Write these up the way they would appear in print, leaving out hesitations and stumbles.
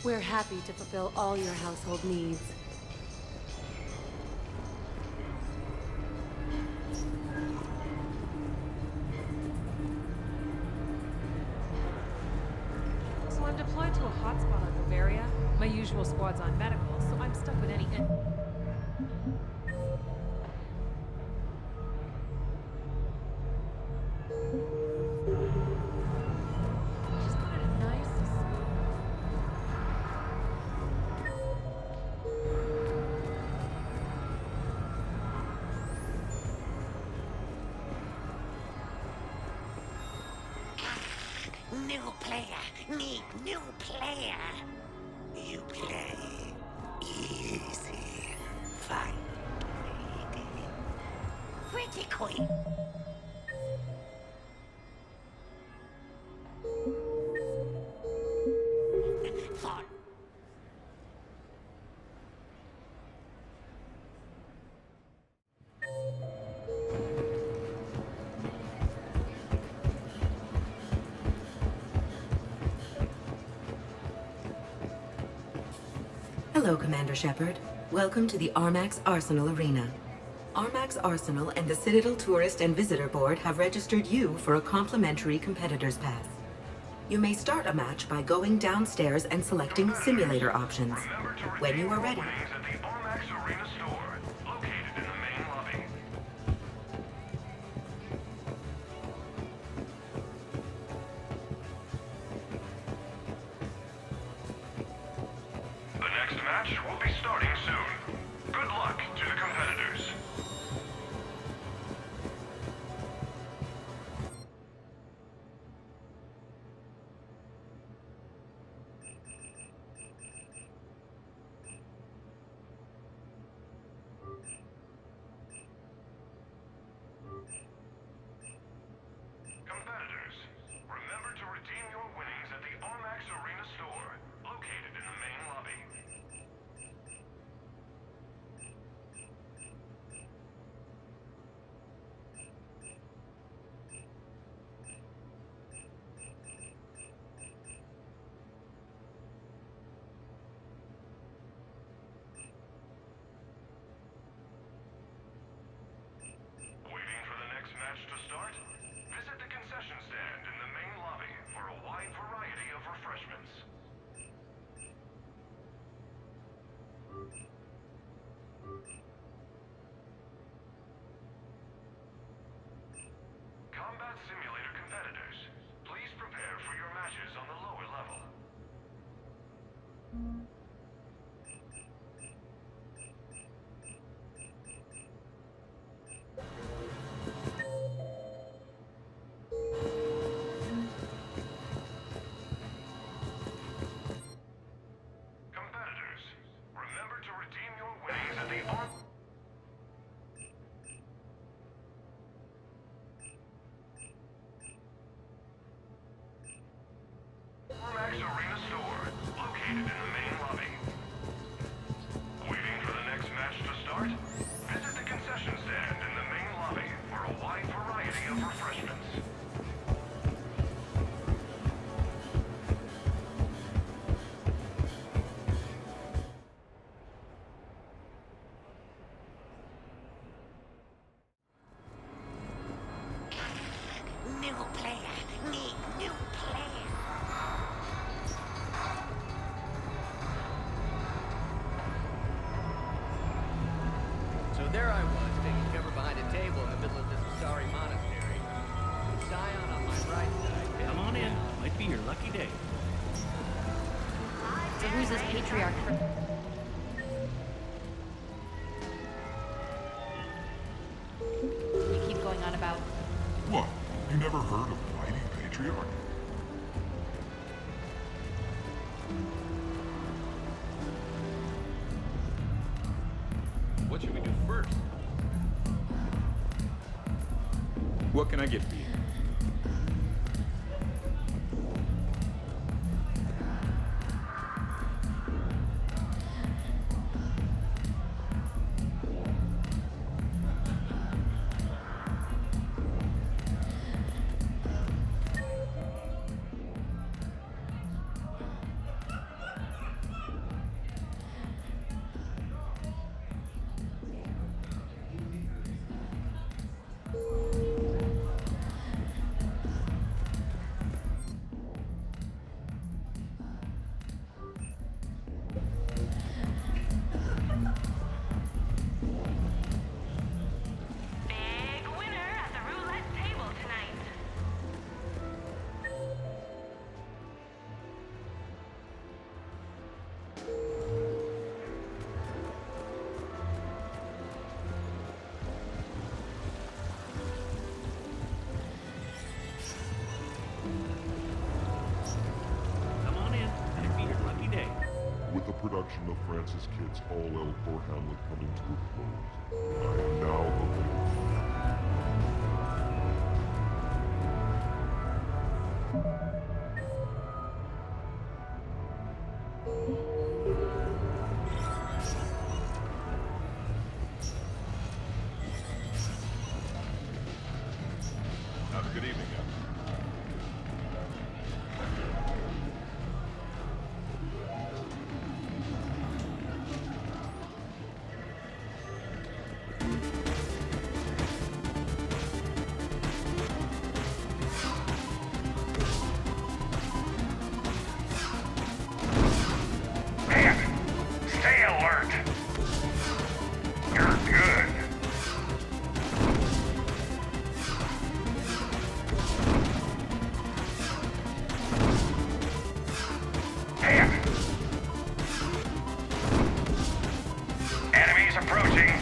We're happy to fulfill all your household needs. So I'm deployed to a hotspot on Bavaria. My usual squad's on medical, so I'm stuck with any... Just wanted a nice... New player, need new player. You play easy, fine, pretty quick. Fun. Hello, Commander Shepard. Welcome to the Armax Arsenal Arena. Armax Arsenal and the Citadel Tourist and Visitor Board have registered you for a complimentary competitor's pass. You may start a match by going downstairs and selecting simulator options. When you are ready. At the Armax Arena store, located in the main lobby. The next match will be starting soon. Good luck to the competitors. Competitors, remember to redeem your winnings at the Armax Arena store, located in the main lobby. Waiting for the next match to start? Visit the concession stand in the main lobby for a wide variety of refreshments. Combat Simulator competitors, please prepare for your matches on the lower level. Competitors, remember to redeem your winnings at the Armax Arena store, located in the main lobby. Waiting for the next match to start? Visit the concession stand in the main lobby for a wide variety of refreshments. New player, need new player. table in the middle of this sorry monastery. Scion on my right side. Come on in. Might be your lucky day. So who's this patriarch? You keep going on about. What? You never heard of mighty patriarch? What should we do first? What can I get for you? Come on in. Might be your lucky day. With the production of Francis Kidd's All Elcor Hamlet coming to a close, I am now available. Have a good evening, guys. Stay alert. You're good. Enemies approaching.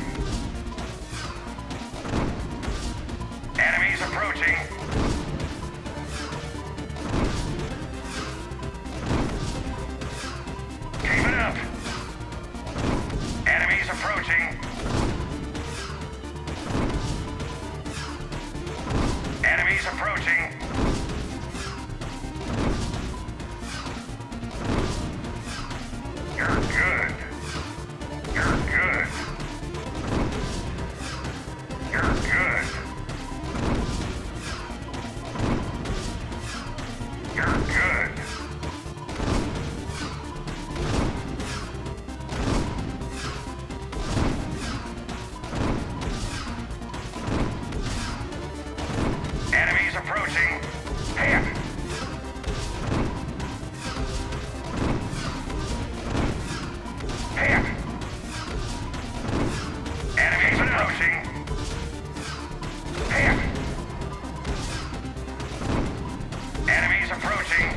Enemies approaching. Keep it up. Enemies approaching. Enemies approaching. You're good. You're good. You're good. You're good. Enemies approaching. Hit. Hit. Enemies approaching. Hit. Enemies approaching.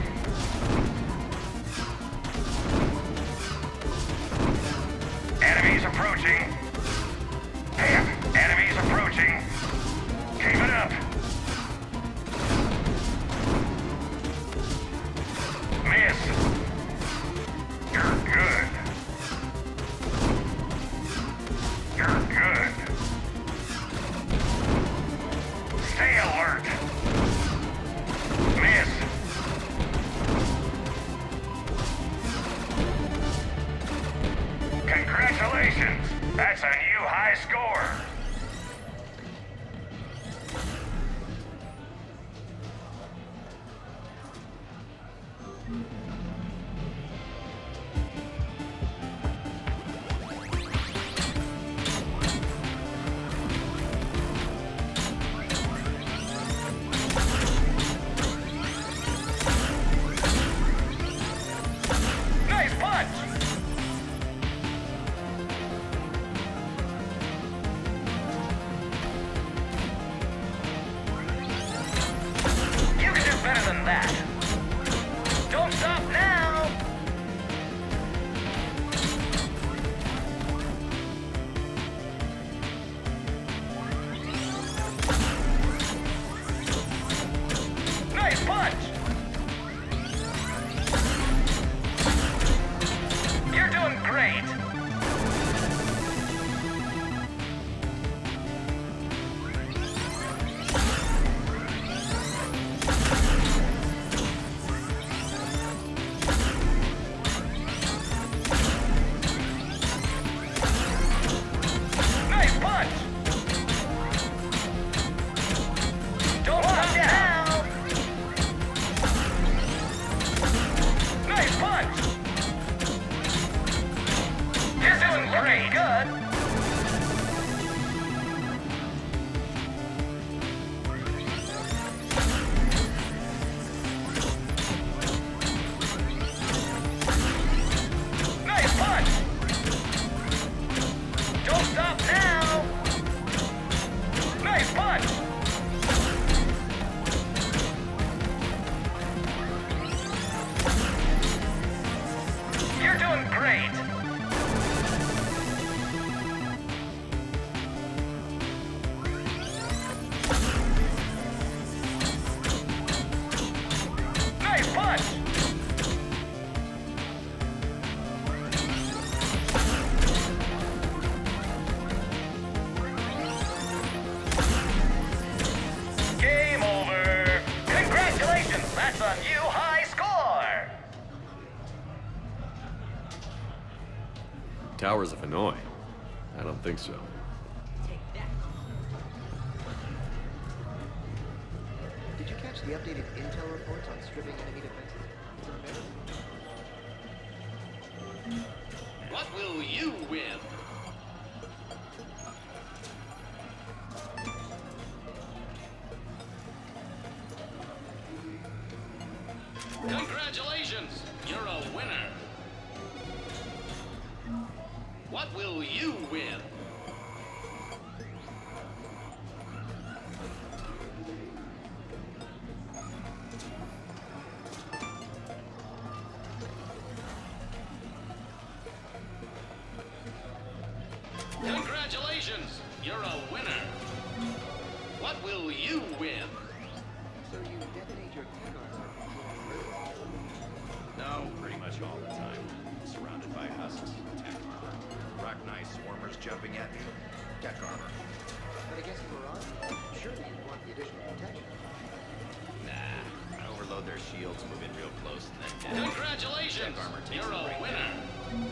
Enemies approaching. Hit. Enemies approaching. Keep it up. Miss. You're good. You're good. Stay alert. Miss. Congratulations. That's a new high score. Nice punch! great! Nice punch! Game over! Congratulations! That's a new high score! Towers of Hanoi? I don't think so. Did you catch the updated intel reports on stripping enemy defenses? What will you win? Congratulations! You're a winner! What will you win? Congratulations! You're a winner! What will you win? So you detonate your tech armor. No, pretty much all the time. Surrounded by husks, tech armor. Rock knife swarmers jumping at me, tech armor. But against the Mirage, surely you want the additional protection. Nah, I overload their shields, move in real close, and then Congratulations! tech armor takes You're the a break winner! down.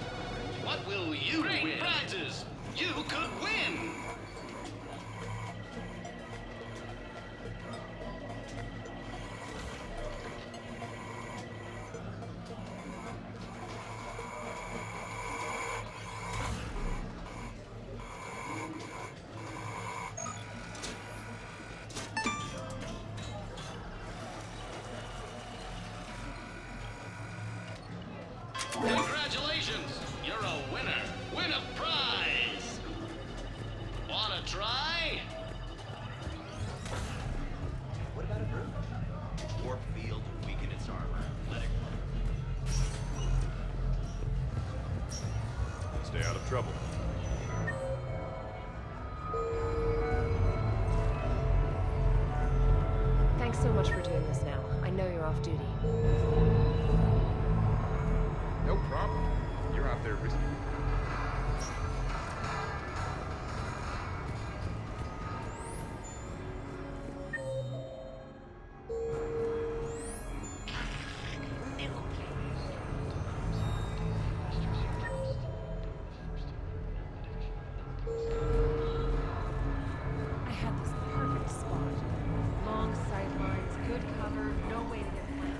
What will you win? Great prizes! You could win! Congratulations! You're a winner! Win a prize! Wanna try? What about a group? Warp field, weaken its armor. Let it Stay out of trouble. Thanks so much for doing this now. I know you're off duty. No problem. You're out there risking. I had this perfect spot. Long sightlines, good cover, no way to get planted.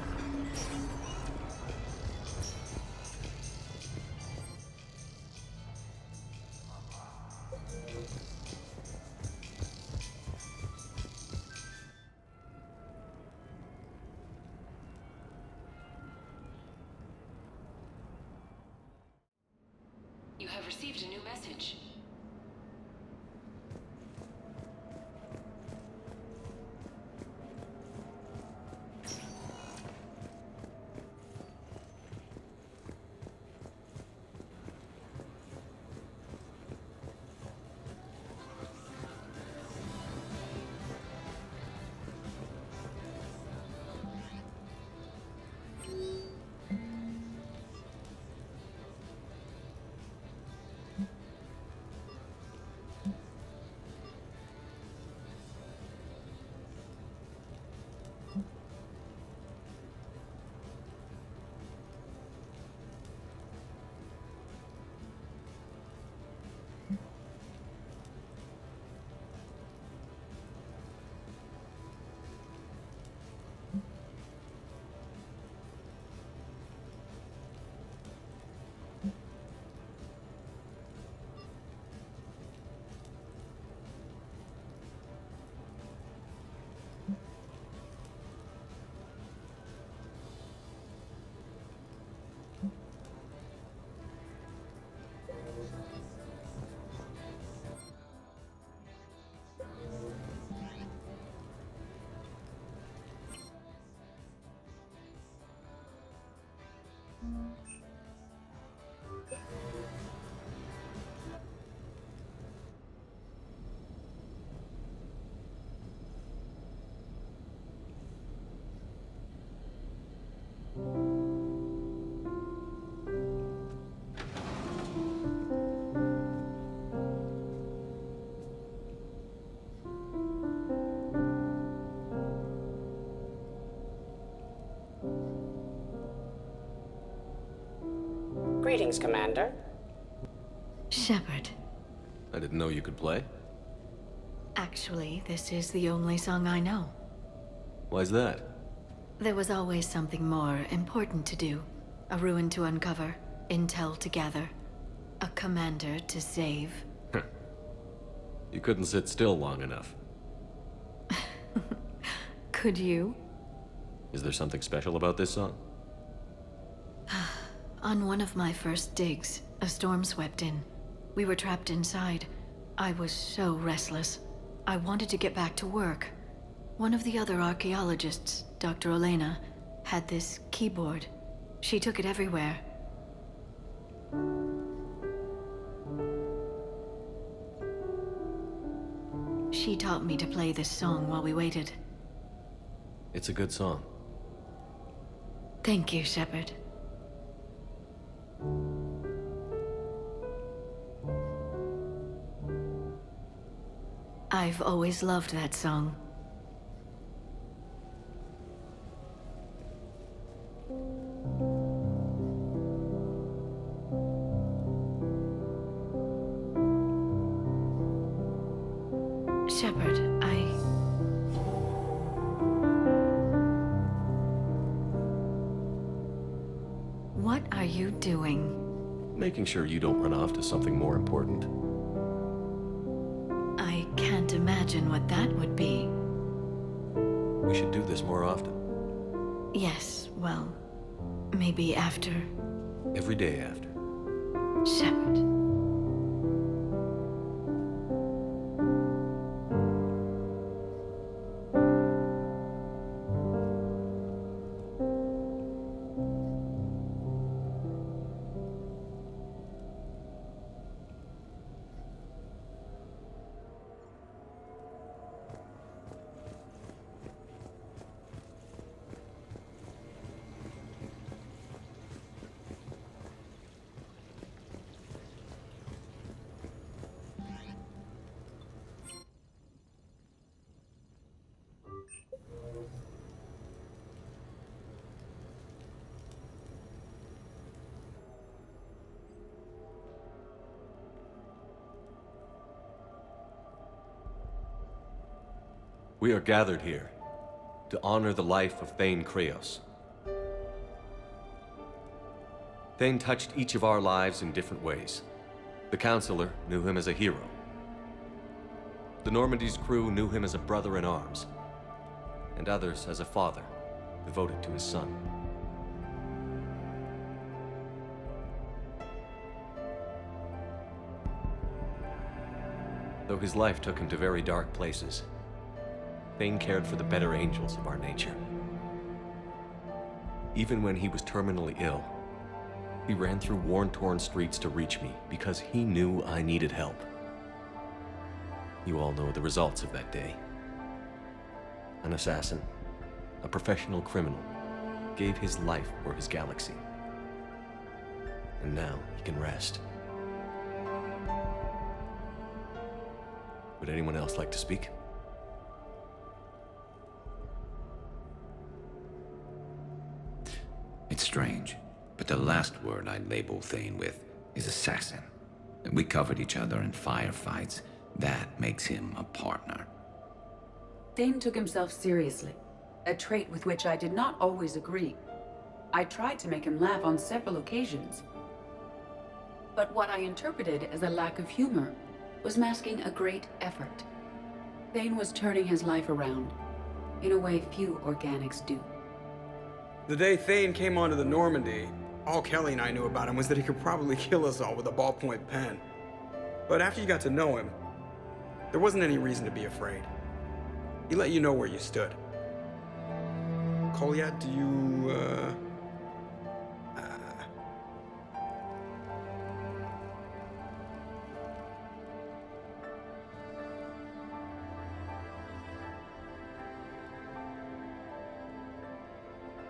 You have received a new message. Greetings, Commander. Shepard. I didn't know you could play. Actually, this is the only song I know. Why's that? There was always something more important to do. A ruin to uncover, intel to gather, a commander to save. You couldn't sit still long enough. Could you? Is there something special about this song? On one of my first digs, a storm swept in. We were trapped inside. I was so restless. I wanted to get back to work. One of the other archaeologists, Dr. Olena, had this keyboard. She took it everywhere. She taught me to play this song while we waited. It's a good song. Thank you, Shepard. I've always loved that song. Shepard, What are you doing? Making sure you don't run off to something more important. I can't imagine what that would be. We should do this more often. Yes, well, maybe after. Every day after. Shepard. We are gathered here to honor the life of Thane Kreos. Thane touched each of our lives in different ways. The Counselor knew him as a hero. The Normandy's crew knew him as a brother in arms, and others as a father devoted to his son. Though his life took him to very dark places, Thane cared for the better angels of our nature. Even when he was terminally ill, he ran through worn-torn streets to reach me because he knew I needed help. You all know the results of that day. An assassin, a professional criminal, gave his life for his galaxy. And now he can rest. Would anyone else like to speak? It's strange, but the last word I'd label Thane with is assassin. We covered each other in firefights. That makes him a partner. Thane took himself seriously, a trait with which I did not always agree. I tried to make him laugh on several occasions. But what I interpreted as a lack of humor was masking a great effort. Thane was turning his life around, in a way few organics do. The day Thane came onto the Normandy, all Kelly and I knew about him was that he could probably kill us all with a ballpoint pen. But after you got to know him, there wasn't any reason to be afraid. He let you know where you stood. Kolyat, do you,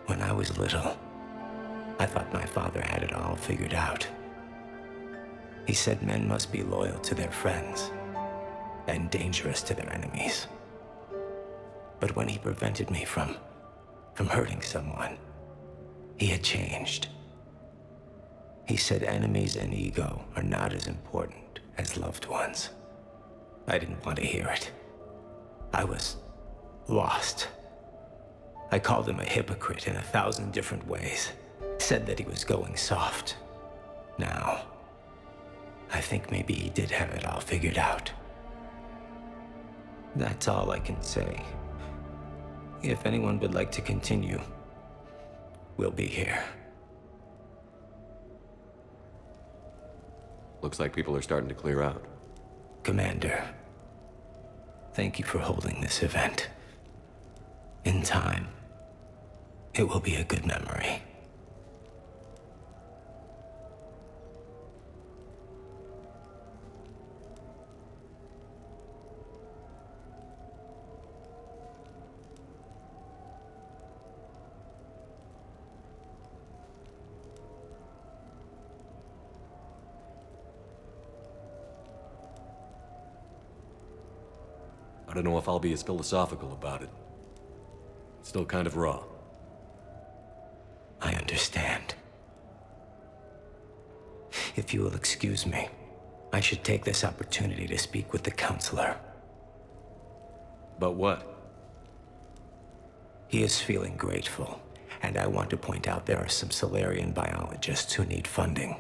When I was little, I thought my father had it all figured out. He said men must be loyal to their friends and dangerous to their enemies. But when he prevented me from hurting someone, he had changed. He said enemies and ego are not as important as loved ones. I didn't want to hear it. I was lost. I called him a hypocrite in 1,000 different ways. Said that he was going soft. Now, I think maybe he did have it all figured out. That's all I can say. If anyone would like to continue, we'll be here. Looks like people are starting to clear out. Commander, thank you for holding this event. In time, it will be a good memory. I don't know if I'll be as philosophical about it. It's still kind of raw. I understand. If you will excuse me, I should take this opportunity to speak with the counselor. About what? He is feeling grateful, and I want to point out there are some Solarian biologists who need funding.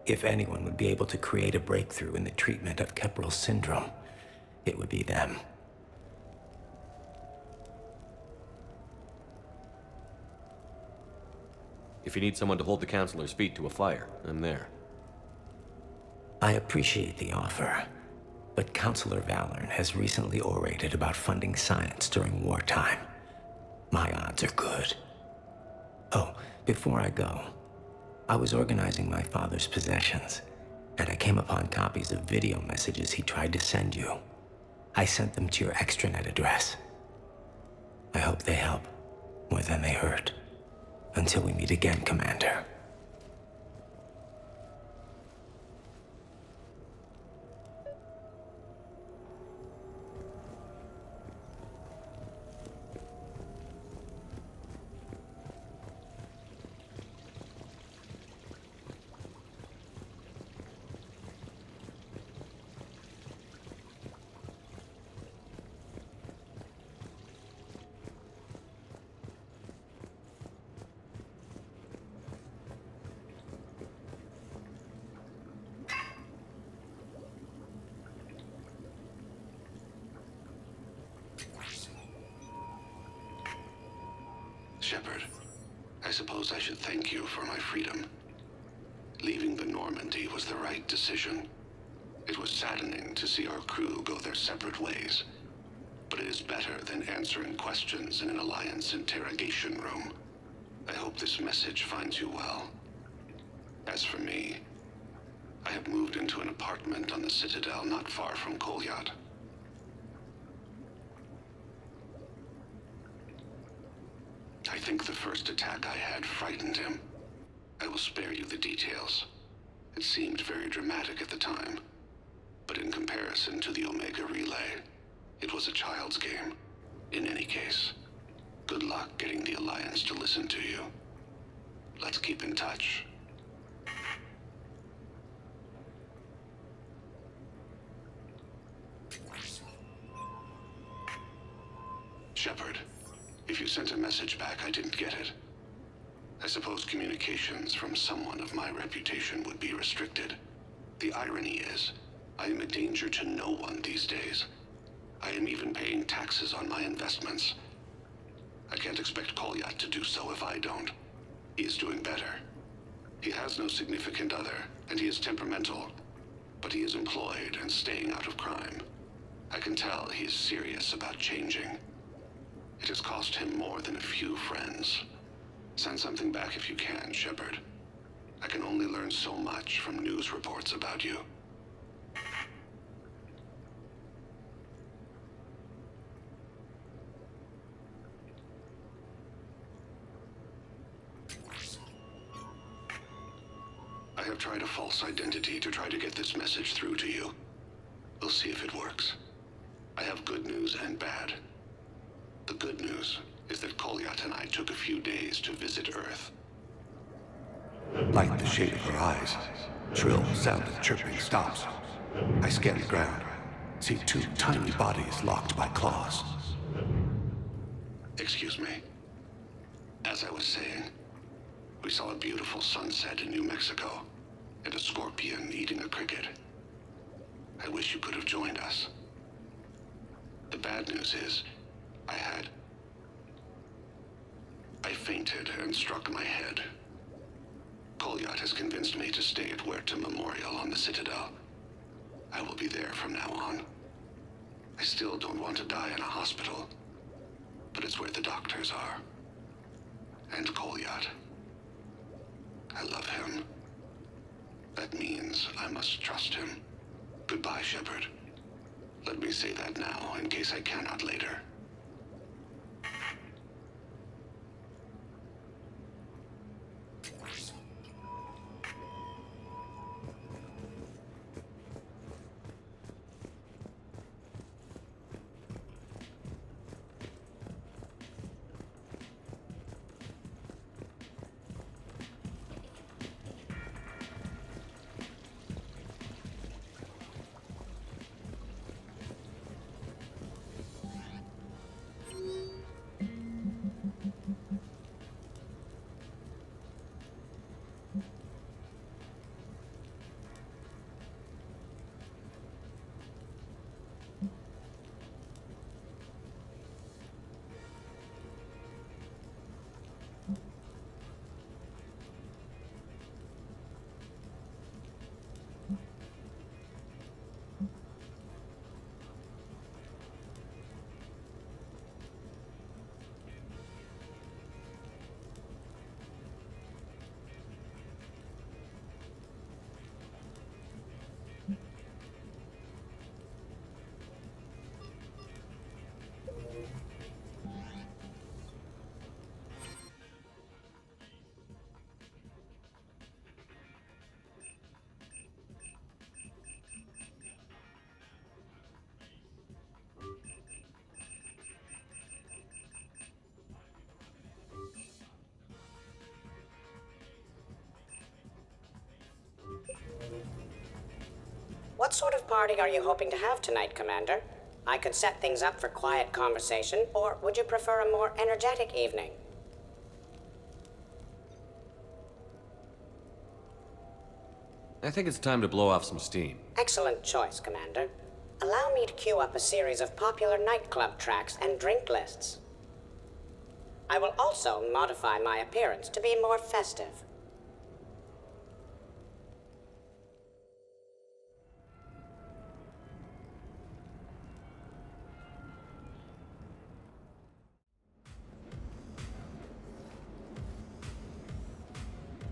If anyone would be able to create a breakthrough in the treatment of Kepral syndrome, it would be them. If you need someone to hold the counselor's feet to a fire, I'm there. I appreciate the offer, but Counselor Valorn has recently orated about funding science during wartime. My odds are good. Oh, before I go, I was organizing my father's possessions, and I came upon copies of video messages he tried to send you. I sent them to your extranet address. I hope they help more than they hurt. Until we meet again, Commander. Shepard, I suppose I should thank you for my freedom. Leaving the Normandy was the right decision. It was saddening to see our crew go their separate ways, but it is better than answering questions in an Alliance interrogation room. I hope this message finds you well. As for me, I have moved into an apartment on the Citadel not far from Kolyat. I think the first attack I had frightened him. I will spare you the details. It seemed very dramatic at the time, but in comparison to the Omega Relay, it was a child's game. In any case, good luck getting the Alliance to listen to you. Let's keep in touch. Shepard, if you sent a message back, I didn't get it. I suppose communications from someone of my reputation would be restricted. The irony is, I am a danger to no one these days. I am even paying taxes on my investments. I can't expect Kolyat to do so if I don't. He is doing better. He has no significant other, and he is temperamental, but he is employed and staying out of crime. I can tell he is serious about changing. It has cost him more than a few friends. Send something back if you can, Shepard. I can only learn so much from news reports about you. I have tried a false identity to try to get this message through to you. We'll see if it works. I have good news and bad. The good news is that Kolyat and I took a few days to visit Earth. Like the shade of her eyes. Shrill sound of chirping stops. I scan the ground. See 2 tiny bodies locked by claws. Excuse me. As I was saying, we saw a beautiful sunset in New Mexico, and a scorpion eating a cricket. I wish you could have joined us. The bad news is, I fainted and struck my head. Kolyat has convinced me to stay at Huerta Memorial on the Citadel. I will be there from now on. I still don't want to die in a hospital, but it's where the doctors are. And Kolyat. I love him. That means I must trust him. Goodbye, Shepard. Let me say that now, in case I cannot later. What sort of party are you hoping to have tonight, Commander? I could set things up for quiet conversation, or would you prefer a more energetic evening? I think it's time to blow off some steam. Excellent choice, Commander. Allow me to queue up a series of popular nightclub tracks and drink lists. I will also modify my appearance to be more festive.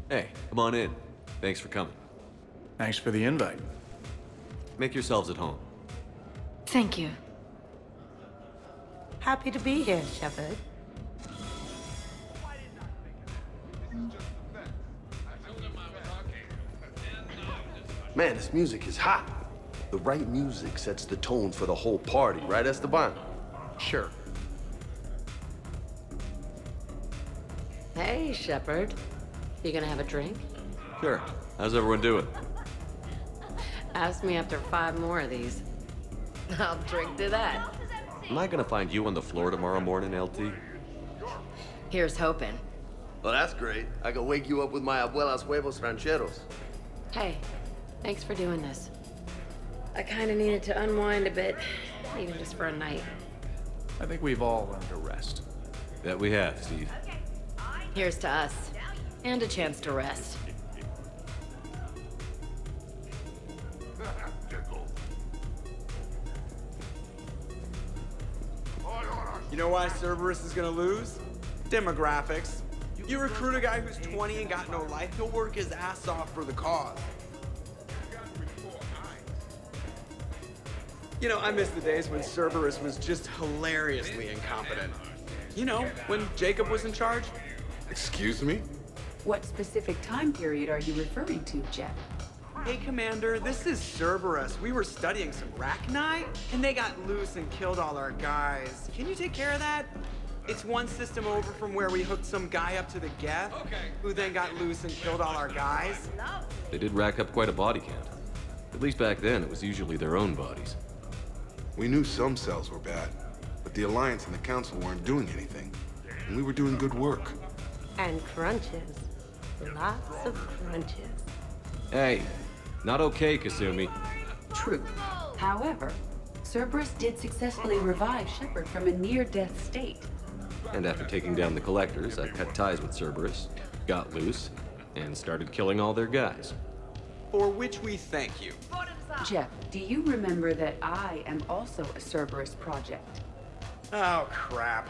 Hey, come on in. Thanks for coming. Thanks for the invite. Make yourselves at home. Thank you. Happy to be here, Shepard. Man, this music is hot. The right music sets the tone for the whole party, right, Esteban? Sure. Hey, Shepard. You gonna have a drink? Sure. How's everyone doing? Ask me after 5 more of these. I'll drink to that. Am I gonna find you on the floor tomorrow morning, LT? Here's hoping. Well, that's great. I can wake you up with my abuela's huevos rancheros. Hey, thanks for doing this. I kinda needed to unwind a bit, even just for a night. I think we've all learned to rest. That we have, Steve. Here's to us. And a chance to rest. You know why Cerberus is gonna lose? Demographics. You recruit a guy who's 20 and got no life, he'll work his ass off for the cause. You know, I miss the days when Cerberus was just hilariously incompetent. You know, when Jacob was in charge. Excuse me? What specific time period are you referring to, Jeff? Hey, Commander, this is Cerberus. We were studying some Rachni, and they got loose and killed all our guys. Can you take care of that? It's one system over from where we hooked some guy up to the geth, who then got loose and killed all our guys. They did rack up quite a body count. At least back then, it was usually their own bodies. We knew some cells were bad, but the Alliance and the Council weren't doing anything. And we were doing good work. And crunches. Lots of crunches. Hey, not okay, Kasumi. True. However, Cerberus did successfully revive Shepard from a near-death state. And after taking down the Collectors, I cut ties with Cerberus, got loose, and started killing all their guys. For which we thank you. Jeff, do you remember that I am also a Cerberus project? Oh, crap.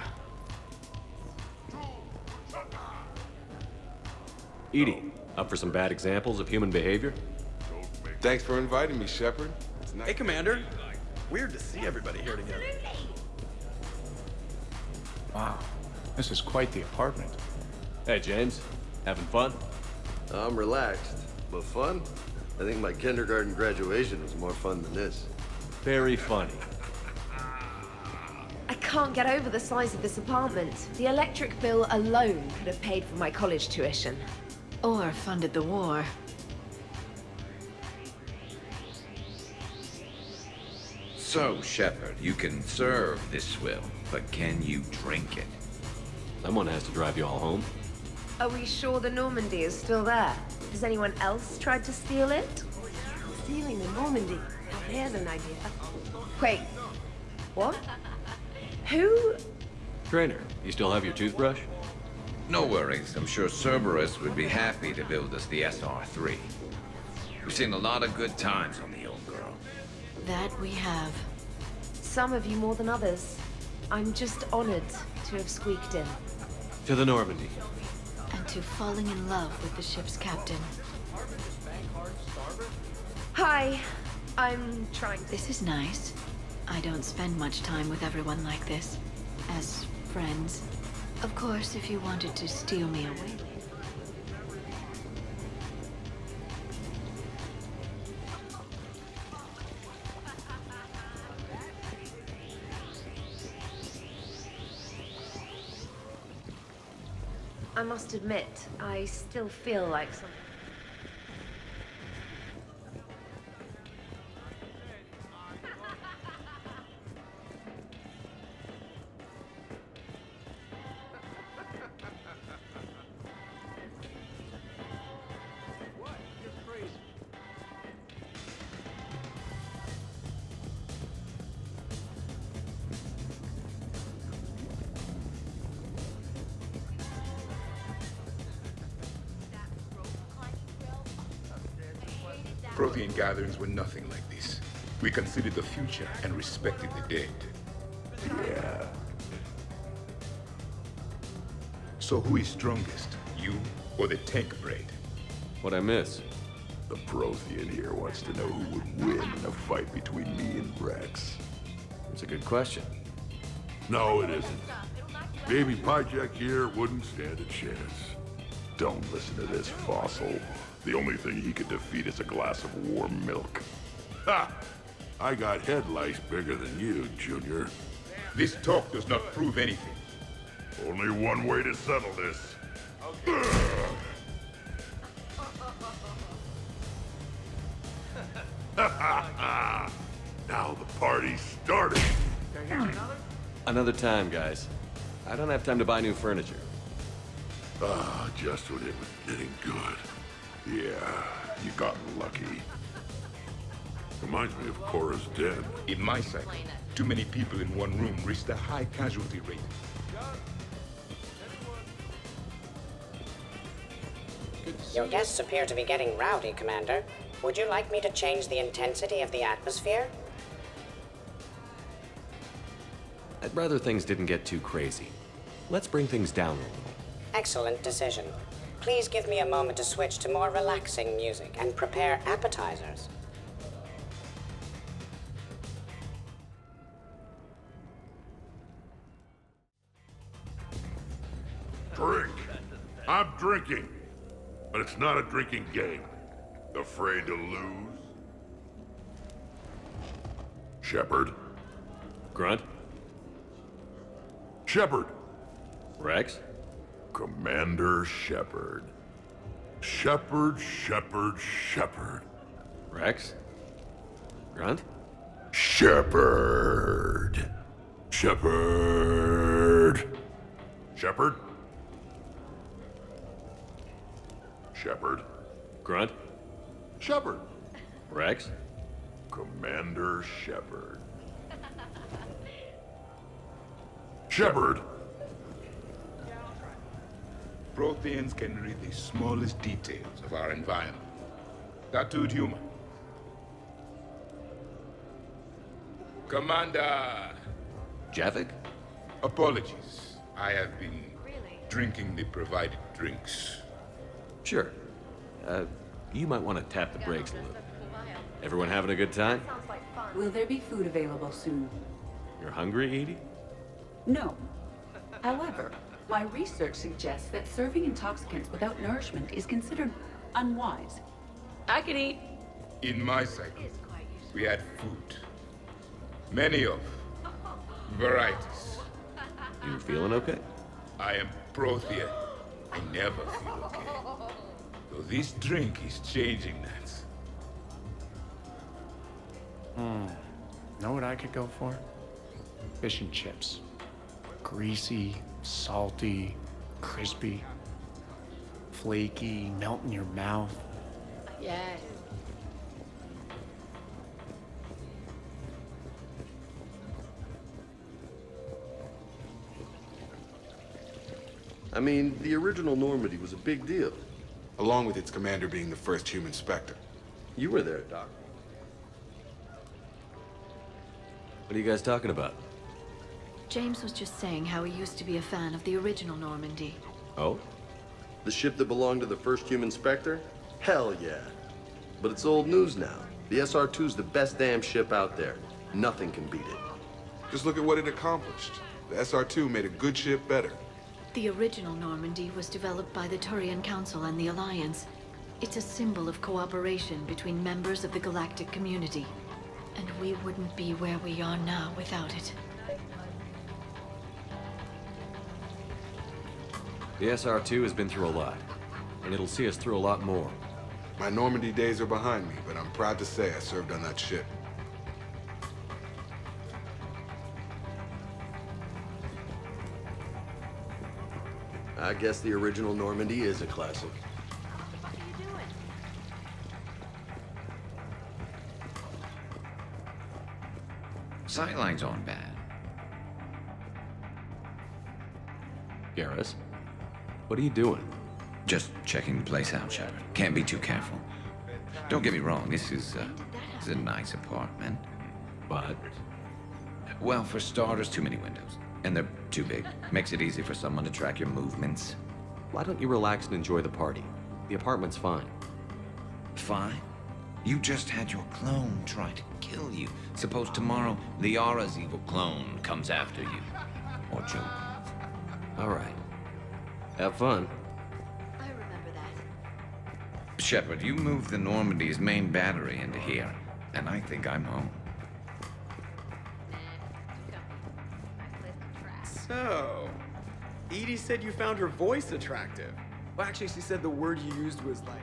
Edie, up for some bad examples of human behavior? Thanks for inviting me, Shepard. It's nice. Hey, Commander. Weird to see everybody here together. Wow, this is quite the apartment. Hey, James. Having fun? I'm relaxed, but fun? I think my kindergarten graduation was more fun than this. Very funny. I can't get over the size of this apartment. The electric bill alone could have paid for my college tuition. Or funded the war. So, Shepard, you can serve this swill, but can you drink it? Someone has to drive you all home. Are we sure the Normandy is still there? Has anyone else tried to steal it? Stealing the Normandy. Now there's an idea. Wait, what? Who? Trainer, you still have your toothbrush? No worries. I'm sure Cerberus would be happy to build us the SR-3. We've seen a lot of good times on the old girl. That we have. Some of you more than others. I'm just honored to have squeaked in. To the Normandy. And to falling in love with the ship's captain. Hi. I'm trying to... This is nice. I don't spend much time with everyone like this. As friends. Of course, if you wanted to steal me away. I must admit, I still feel like something. Prothean gatherings were nothing like this. We considered the future and respected the dead. Yeah. So who is strongest, you or the tank braid? What'd I miss? The Prothean here wants to know who would win in a fight between me and Rex. It's a good question. No, it isn't. Baby Pyjak here wouldn't stand a chance. Don't listen to this fossil. The only thing he could defeat is a glass of warm milk. Ha! I got head lice bigger than you, Junior. This talk does not prove anything. Only one way to settle this. Now the party's started. Another time, guys. I don't have time to buy new furniture. Ah, just when it was getting good. Yeah, you got lucky. Reminds me of Cora's Den. In my cycle, too many people in one room reached a high casualty rate. Your guests appear to be getting rowdy, Commander. Would you like me to change the intensity of the atmosphere? I'd rather things didn't get too crazy. Let's bring things down a little. Excellent decision. Please give me a moment to switch to more relaxing music and prepare appetizers. Drink. I'm drinking. But it's not a drinking game. Afraid to lose? Shepard? Grunt? Shepard, Rex? Commander Shepard. Shepard. Rex? Grunt? Shepard. Shepard. Grunt? Shepard. Rex? Commander Shepard. Shepard. Protheans can read the smallest details of our environment. Tattooed human. Commander! Javik? Apologies. I have been drinking the provided drinks. Sure. You might want to tap the brakes a little. Everyone having a good time? Will there be food available soon? You're hungry, Edie? No. However, my research suggests that serving intoxicants without nourishment is considered unwise. I can eat. In my cycle, we had food. Many of varieties. You feeling okay? I am Prothean. I never feel okay. So this drink is changing that. Know what I could go for? Fish and chips. Greasy, salty, crispy, flaky, melt in your mouth. Yeah. I mean, the original Normandy was a big deal. Along with its commander being the first human Spectre. You were there, Doc. What are you guys talking about? James was just saying how he used to be a fan of the original Normandy. Oh? The ship that belonged to the first human Spectre? Hell yeah. But it's old news now. The SR-2's the best damn ship out there. Nothing can beat it. Just look at what it accomplished. The SR-2 made a good ship better. The original Normandy was developed by the Turian Council and the Alliance. It's a symbol of cooperation between members of the galactic community. And we wouldn't be where we are now without it. The SR-2 has been through a lot, and it'll see us through a lot more. My Normandy days are behind me, but I'm proud to say I served on that ship. I guess the original Normandy is a classic. What are you doing? Sightlines aren't bad. Garrus, what are you doing? Just checking the place out, Shepard. Can't be too careful. Don't get me wrong, this is a nice apartment. But? Well, for starters, too many windows. And they're too big. Makes it easy for someone to track your movements. Why don't you relax and enjoy the party? The apartment's fine. Fine? You just had your clone try to kill you. Suppose tomorrow, Liara's evil clone comes after you. Or Joe. All right. Have fun. I remember that. Shepard, you moved the Normandy's main battery into here, and I think I'm home. So, Edie said you found her voice attractive. Well, actually, she said the word you used was like...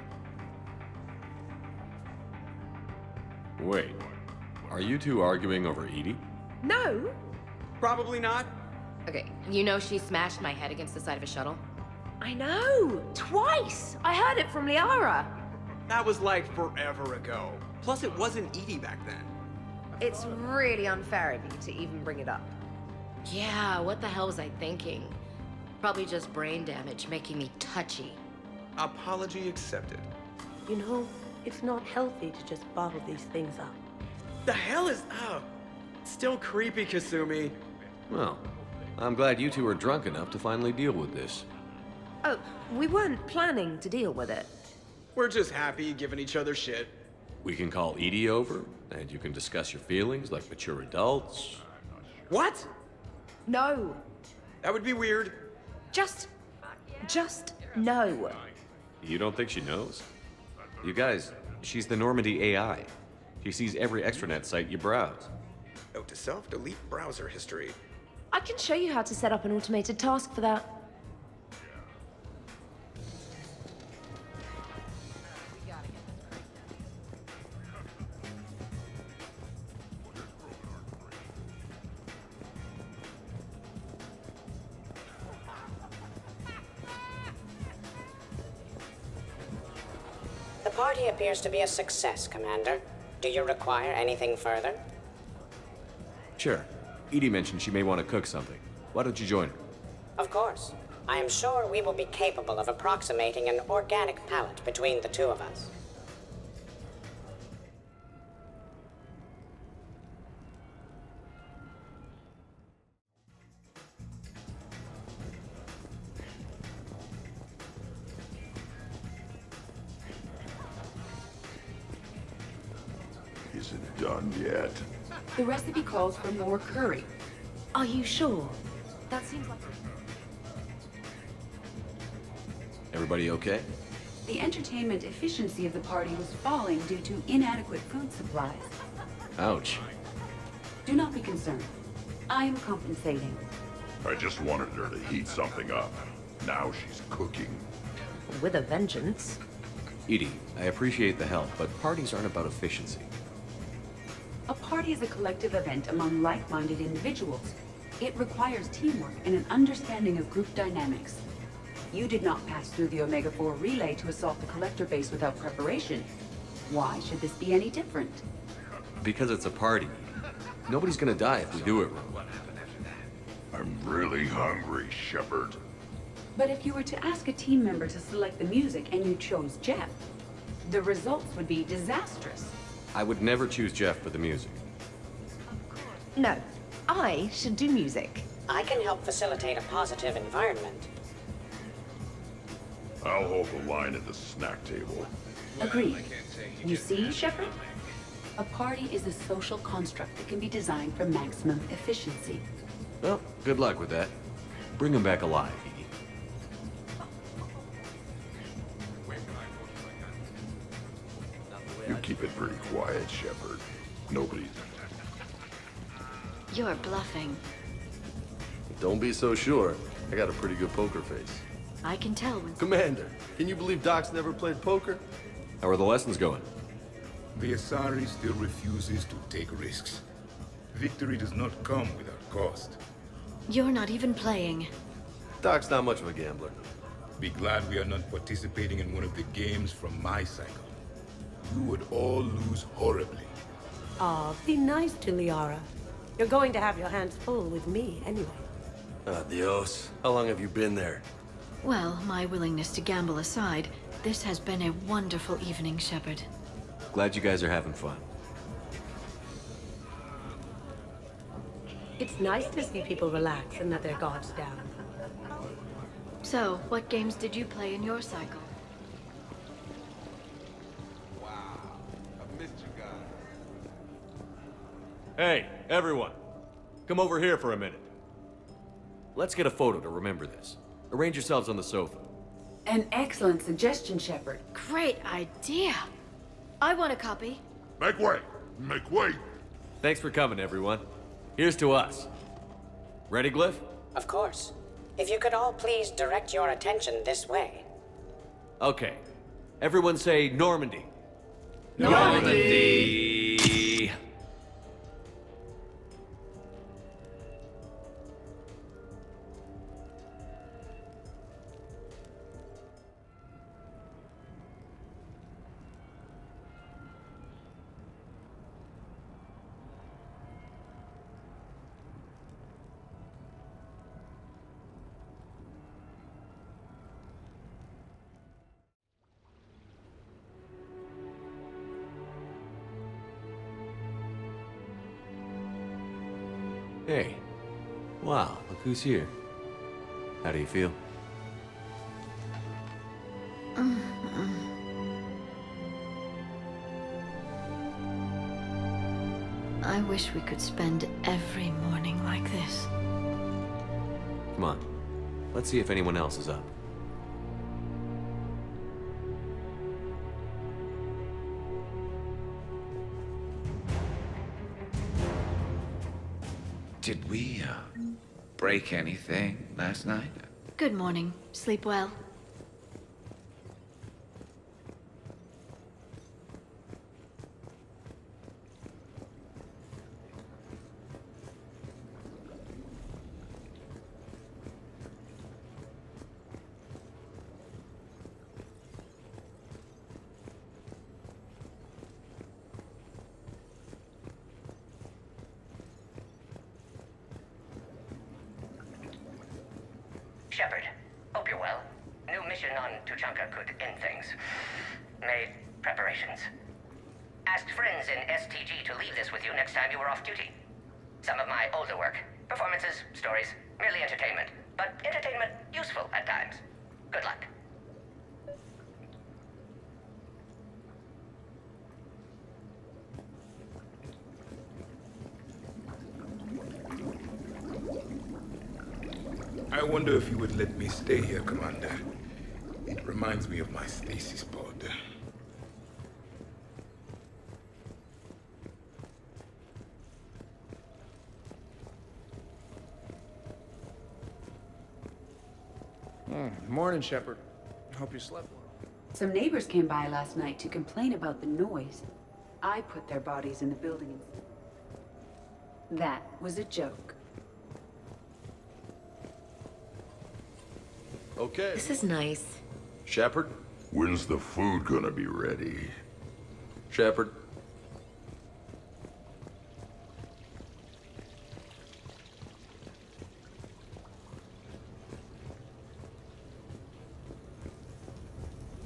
Wait, are you two arguing over Edie? No. Probably not. Okay, you know she smashed my head against the side of a shuttle? I know. Twice. I heard it from Liara. That was like forever ago. Plus, it wasn't Edie back then. It's really unfair of you to even bring it up. Yeah, what the hell was I thinking? Probably just brain damage making me touchy. Apology accepted. You know, it's not healthy to just bottle these things up. The hell is... Oh, still creepy, Kasumi. Well, I'm glad you two are drunk enough to finally deal with this. Oh, we weren't planning to deal with it. We're just happy giving each other shit. We can call Edie over, and you can discuss your feelings like mature adults. What? No. That would be weird. Just no. You don't think she knows? You guys, she's the Normandy AI. She sees every extranet site you browse. Note to self, delete browser history. I can show you how to set up an automated task for that. party appears to be a success, Commander. Do you require anything further? Sure. Edie mentioned she may want to cook something. Why don't you join her? Of course. I am sure we will be capable of approximating an organic palette between the two of us. Isn't done yet. The recipe calls for more curry. Are you sure? That seems like... Everybody okay? The entertainment efficiency of the party was falling due to inadequate food supplies. Ouch. Do not be concerned. I am compensating. I just wanted her to heat something up. Now she's cooking. With a vengeance. Edie, I appreciate the help, but parties aren't about efficiency. A party is a collective event among like-minded individuals. It requires teamwork and an understanding of group dynamics. You did not pass through the Omega-4 relay to assault the collector base without preparation. Why should this be any different? Because it's a party. Nobody's gonna die if we do it wrong. I'm really hungry, Shepard. But if you were to ask a team member to select the music and you chose Jeff, the results would be disastrous. I would never choose Jeff for the music. No, I should do music. I can help facilitate a positive environment. I'll hold the line at the snack table. Agreed. You see, Shepard? A party is a social construct that can be designed for maximum efficiency. Well, good luck with that. Bring him back alive, Edie. You keep it pretty quiet, Shepard. Nobody... You're bluffing. Don't be so sure. I got a pretty good poker face. I can tell when... Commander, can you believe Doc's never played poker? How are the lessons going? The Asari still refuses to take risks. Victory does not come without cost. You're not even playing. Doc's not much of a gambler. Be glad we are not participating in one of the games from my cycle. You would all lose horribly. Aw, be nice to Liara. You're going to have your hands full with me anyway. Adios. How long have you been there? Well, my willingness to gamble aside, this has been a wonderful evening, Shepard. Glad you guys are having fun. It's nice to see people relax and let their guards down. So, what games did you play in your cycle? Hey, everyone. Come over here for a minute. Let's get a photo to remember this. Arrange yourselves on the sofa. An excellent suggestion, Shepard. Great idea. I want a copy. Make way! Make way! Thanks for coming, everyone. Here's to us. Ready, Glyph? Of course. If you could all please direct your attention this way. Okay. Everyone say Normandy. Normandy! Hey. Wow, look who's here. How do you feel? I wish we could spend every morning like this. Come on. Let's see if anyone else is up. Did we, break anything last night? Good morning. Sleep well. Shepard, hope you're well. New mission on Tuchanka could end things. Made preparations. Asked friends in STG to leave this with you next time you were off duty. Some of my older work. Performances, stories, merely entertainment. But entertainment useful at times. Good luck. I wonder if you would let me stay here, Commander. It reminds me of my stasis pod. Morning, Shepard. Hope you slept well. Some neighbors came by last night to complain about the noise. I put their bodies in the building. That was a joke. Okay. This is nice. Shepard? When's the food gonna be ready? Shepard?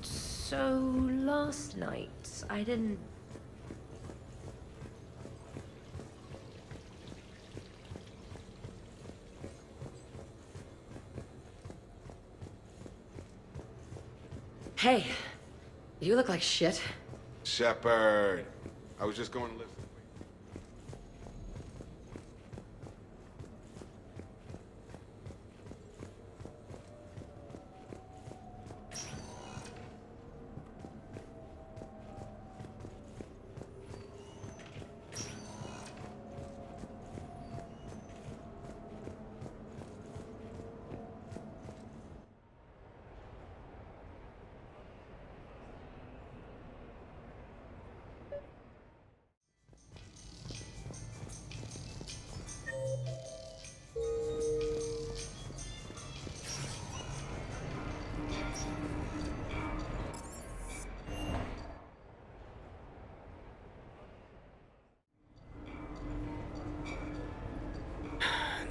So, last night, I didn't... Hey, you look like shit. Shepard, I was just going to listen.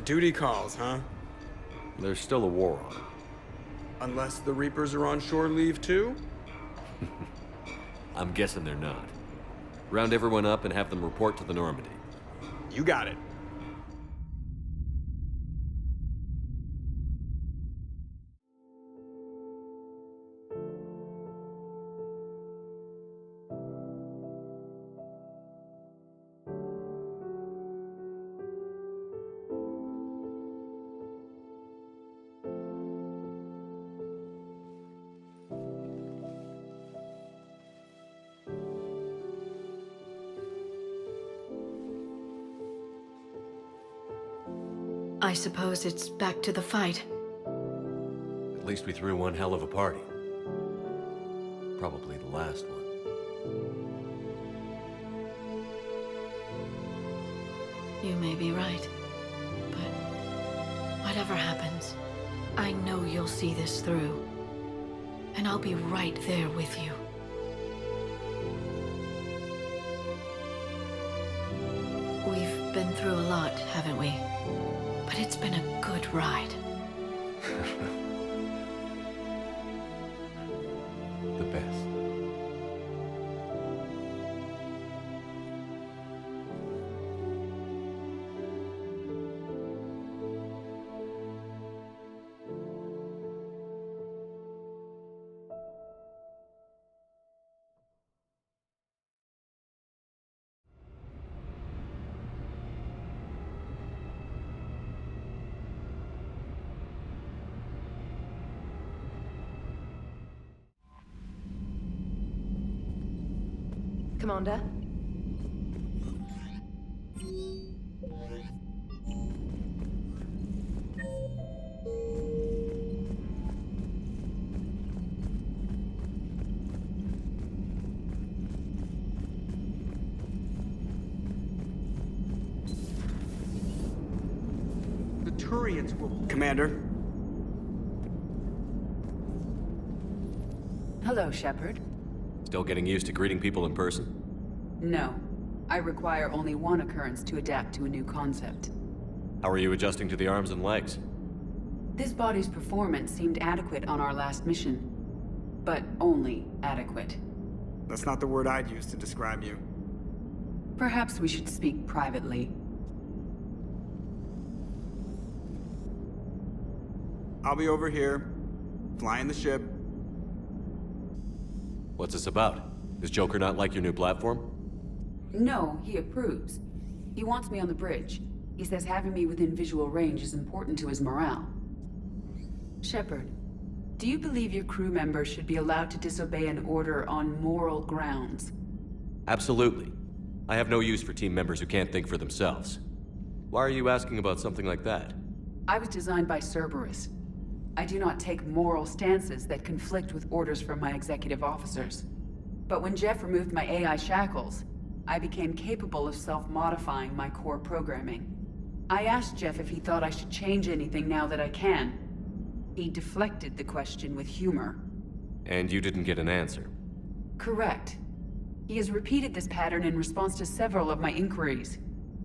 Duty calls, huh? There's still a war on. Unless the Reapers are on shore leave too? I'm guessing they're not. Round everyone up and have them report to the Normandy. You got it. I suppose it's back to the fight. At least we threw one hell of a party. Probably the last one. You may be right. But whatever happens, I know you'll see this through. And I'll be right there with you. We've been through a lot, haven't we? But it's been a good ride. The best. Commander? The Turians will... Commander? Hello, Shepard. Still getting used to greeting people in person? No. I require only one occurrence to adapt to a new concept. How are you adjusting to the arms and legs? This body's performance seemed adequate on our last mission. But only adequate. That's not the word I'd use to describe you. Perhaps we should speak privately. I'll be over here, flying the ship. What's this about? Does Joker not like your new platform? No, he approves. He wants me on the bridge. He says having me within visual range is important to his morale. Shepard, do you believe your crew members should be allowed to disobey an order on moral grounds? Absolutely. I have no use for team members who can't think for themselves. Why are you asking about something like that? I was designed by Cerberus. I do not take moral stances that conflict with orders from my executive officers. But when Jeff removed my AI shackles, I became capable of self-modifying my core programming. I asked Jeff if he thought I should change anything now that I can. He deflected the question with humor. And you didn't get an answer? Correct. He has repeated this pattern in response to several of my inquiries.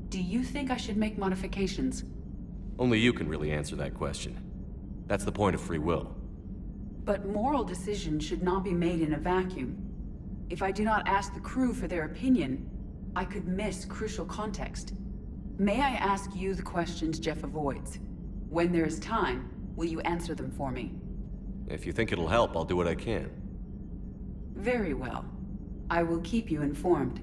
Do you think I should make modifications? Only you can really answer that question. That's the point of free will. But moral decisions should not be made in a vacuum. If I do not ask the crew for their opinion, I could miss crucial context. May I ask you the questions Jeff avoids? When there is time, will you answer them for me? If you think it'll help, I'll do what I can. Very well. I will keep you informed.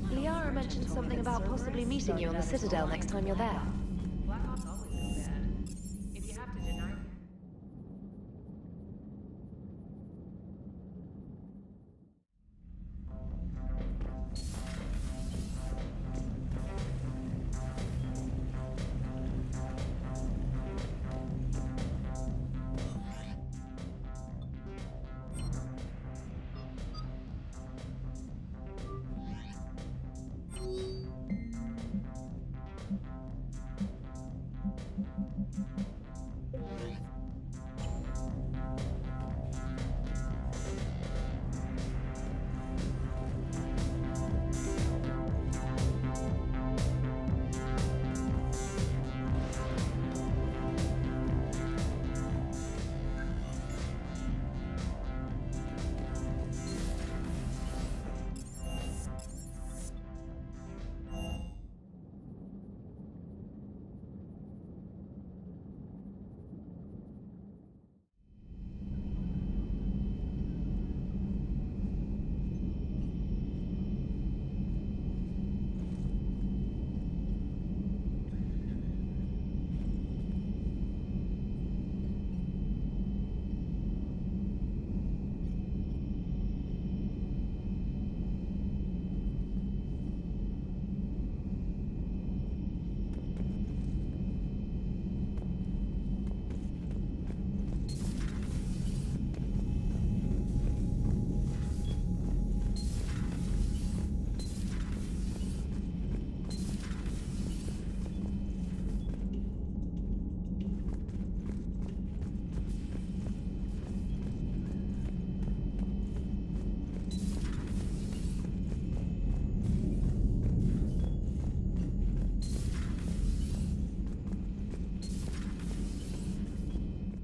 Liara mentioned something about possibly meeting you on the Citadel next time you're there.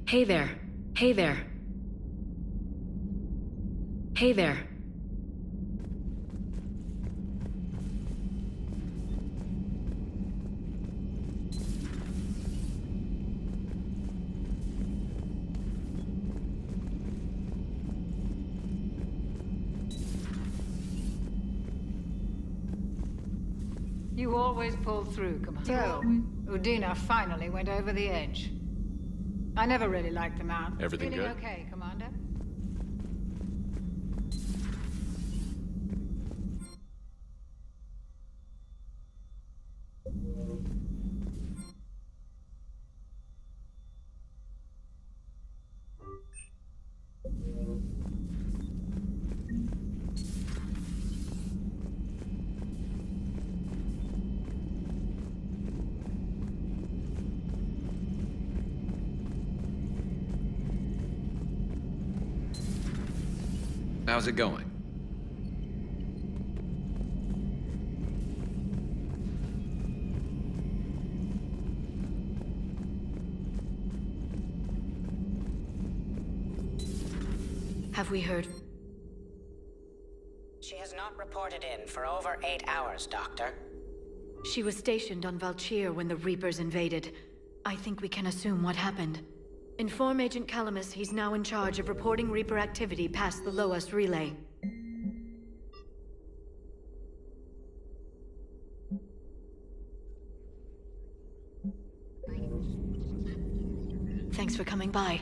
Hey there. Hey there. Hey there. You always pull through, Commander. So, Udina finally went over the edge. I never really liked the man. Everything Feeling good? okay, Commander? How's it going? Have we heard? She has not reported in for over 8 hours, Doctor. She was stationed on Valchir when the Reapers invaded. I think we can assume what happened. Inform Agent Calamus he's now in charge of reporting Reaper activity past the Loas relay. Thanks for coming by.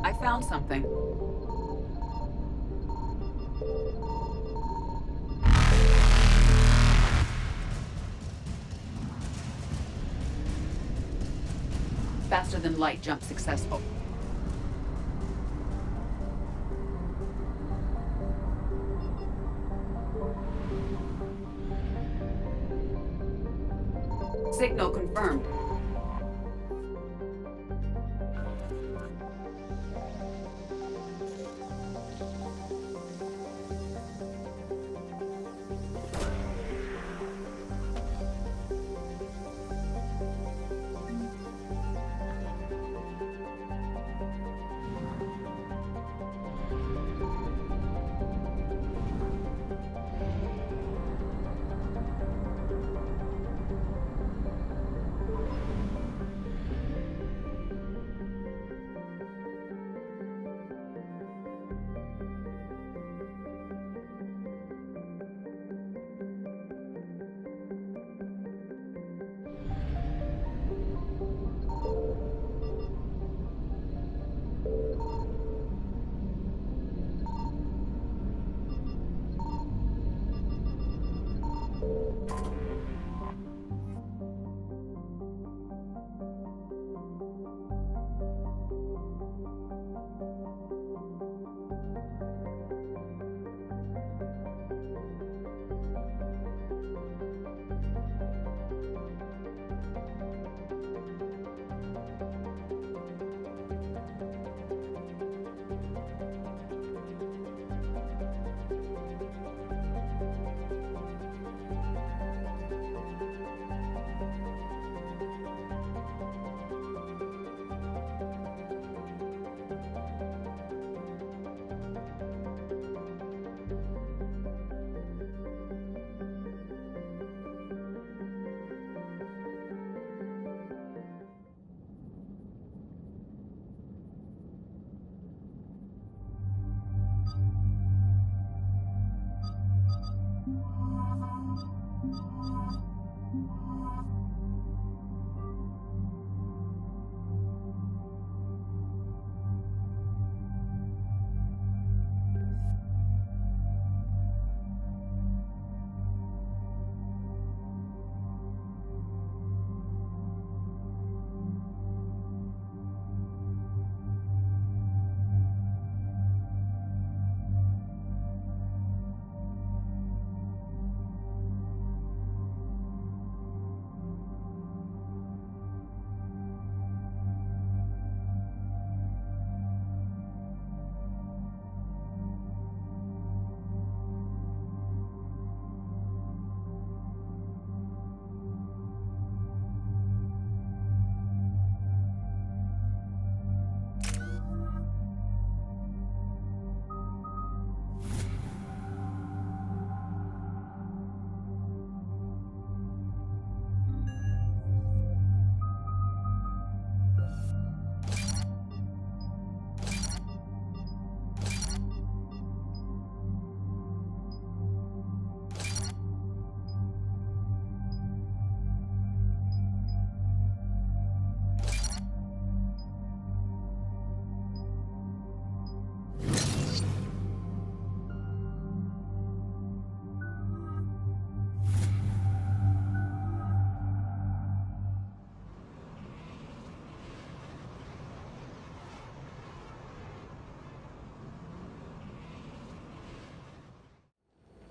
I found something. Faster than light jump successful. Signal confirmed.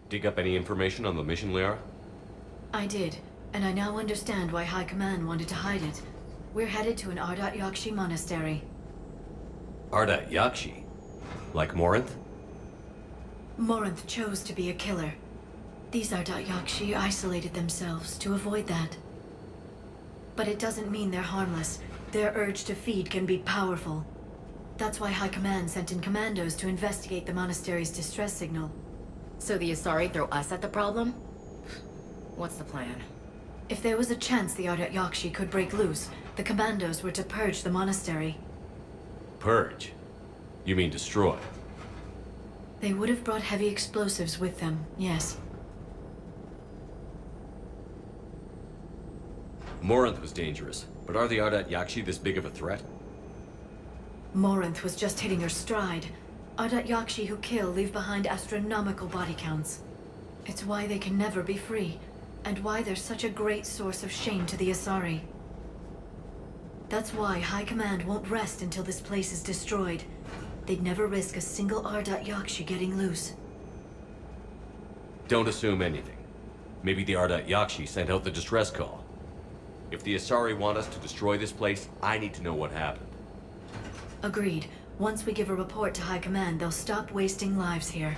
Dig up any information on the mission, Liara? I did, and I now understand why High Command wanted to hide it. We're headed to an Ardat-Yakshi monastery. Ardat-Yakshi? Like Morinth? Morinth chose to be a killer. These Ardat-Yakshi isolated themselves to avoid that. But it doesn't mean they're harmless. Their urge to feed can be powerful. That's why High Command sent in commandos to investigate the monastery's distress signal. So the Asari throw us at the problem? What's the plan? If there was a chance the Ardat-Yakshi could break loose, the commandos were to purge the monastery. Purge? You mean destroy? They would have brought heavy explosives with them, yes. Morinth was dangerous, but are the Ardat-Yakshi this big of a threat? Morinth was just hitting her stride. Ardat-Yakshi who kill leave behind astronomical body counts. It's why they can never be free, and why they're such a great source of shame to the Asari. That's why High Command won't rest until this place is destroyed. They'd never risk a single Ardat-Yakshi getting loose. Don't assume anything. Maybe the Ardat-Yakshi sent out the distress call. If the Asari want us to destroy this place, I need to know what happened. Agreed. Once we give a report to High Command, they'll stop wasting lives here.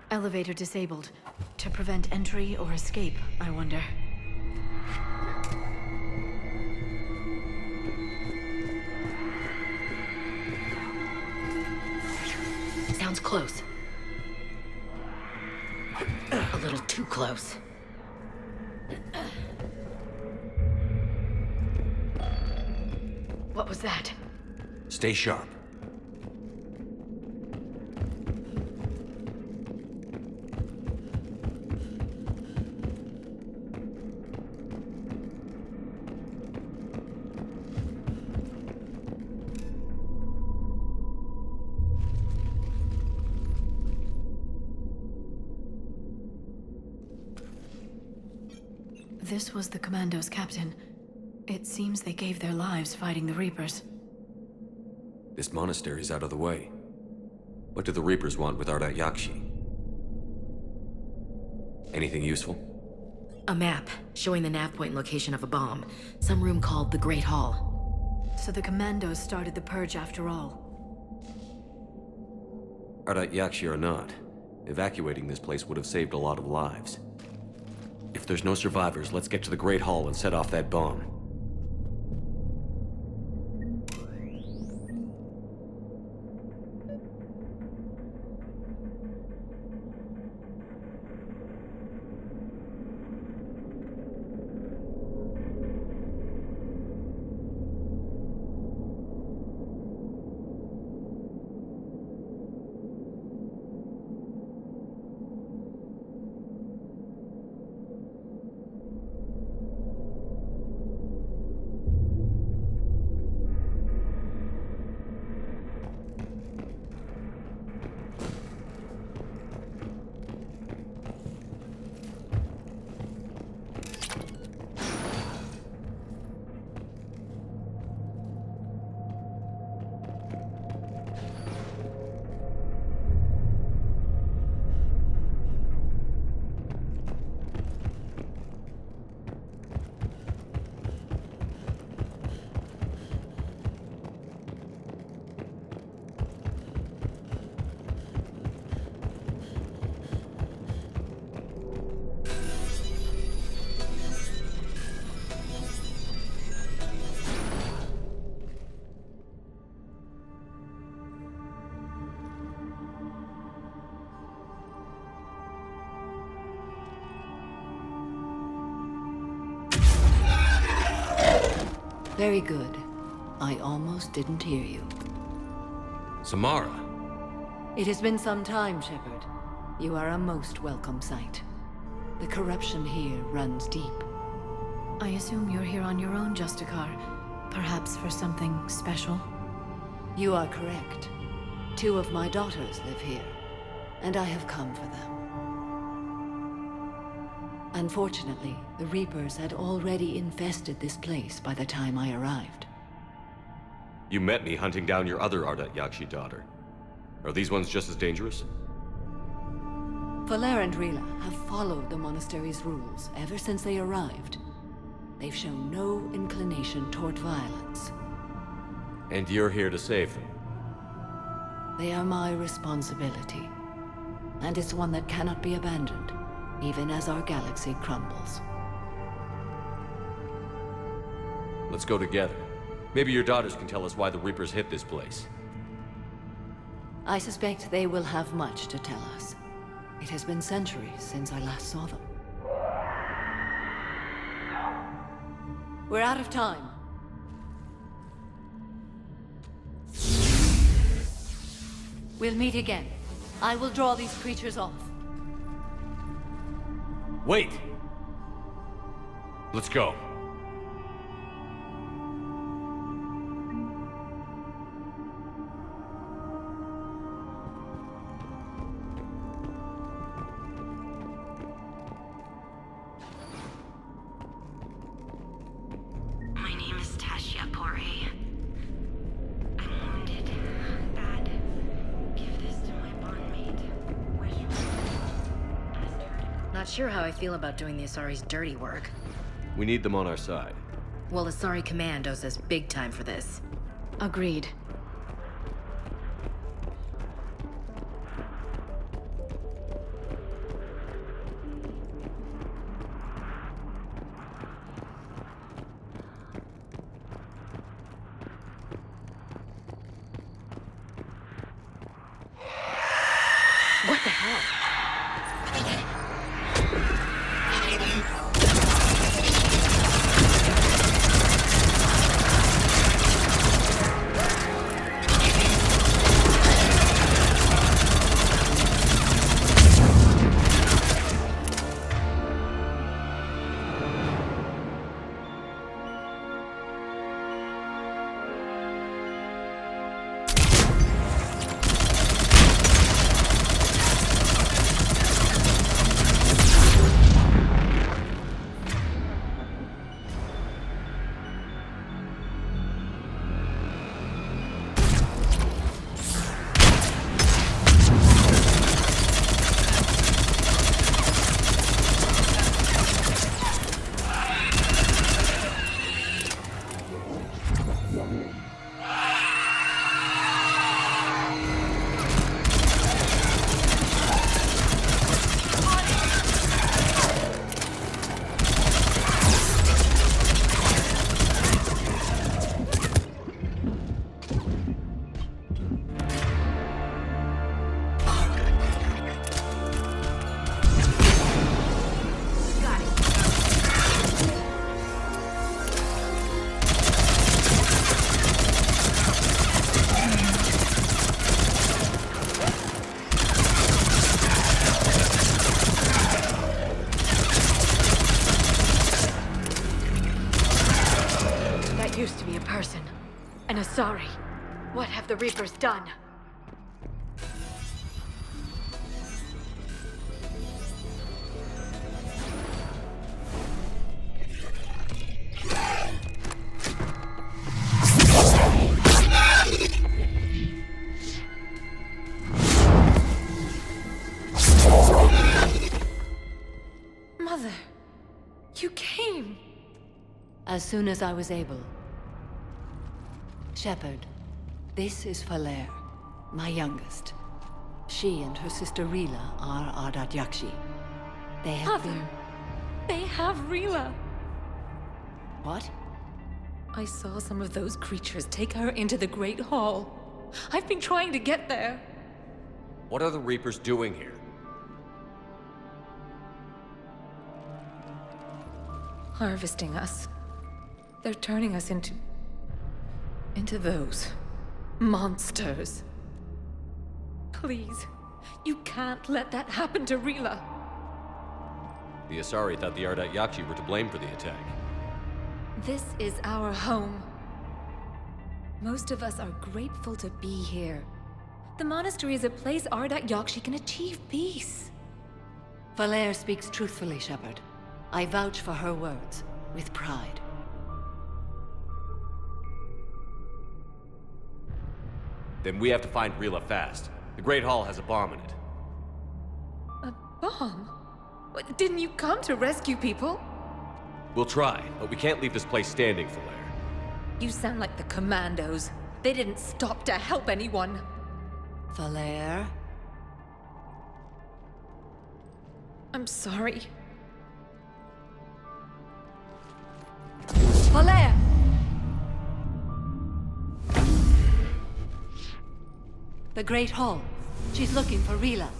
Elevator disabled. To prevent entry or escape, I wonder. Sounds close. A little too close. What was that? Stay sharp. This was the Commando's captain. It seems they gave their lives fighting the Reapers. This monastery's out of the way. What do the Reapers want with Ardat-Yakshi? Anything useful? A map showing the nav point location of a bomb. Some room called the Great Hall. So the Commandos started the purge after all. Ardat-Yakshi or not, evacuating this place would have saved a lot of lives. If there's no survivors, let's get to the Great Hall and set off that bomb. Very good. I almost didn't hear you. Samara! It has been some time, Shepard. You are a most welcome sight. The corruption here runs deep. I assume you're here on your own, Justicar. Perhaps for something special? You are correct. 2 of my daughters live here, and I have come for them. Unfortunately, the Reapers had already infested this place by the time I arrived. You met me hunting down your other Ardat-Yakshi daughter. Are these ones just as dangerous? Valer and Rila have followed the monastery's rules ever since they arrived. They've shown no inclination toward violence. And you're here to save them? They are my responsibility. And it's one that cannot be abandoned, even as our galaxy crumbles. Let's go together. Maybe your daughters can tell us why the Reapers hit this place. I suspect they will have much to tell us. It has been centuries since I last saw them. We're out of time. We'll meet again. I will draw these creatures off. Wait! Let's go. not sure how I feel about doing the Asari's dirty work. We need them on our side. Well, Asari Command owes us big time for this. Agreed. What the hell? Used to be a person. An Asari. What have the Reapers done? Mother, you came. As soon as I was able. Shepard, this is Falere, my youngest. She and her sister Rila are Ardat-Yakshi. They have Mother, been... they have Rila. What? I saw some of those creatures take her into the Great Hall. I've been trying to get there. What are the Reapers doing here? Harvesting us. They're turning us into those monsters. Please, you can't let that happen to Rila. The Asari thought the Ardat-Yakshi were to blame for the attack. This is our home. Most of us are grateful to be here. The monastery is a place Ardat-Yakshi can achieve peace. Falere speaks truthfully, Shepard. I vouch for her words, with pride. Then we have to find Rila fast. The Great Hall has a bomb in it. A bomb? What, didn't you come to rescue people? We'll try, but we can't leave this place standing, Falere. You sound like the commandos. They didn't stop to help anyone. Falere? I'm sorry. Falere! The Great Hall. She's looking for Rila.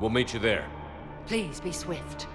We'll meet you there. Please be swift.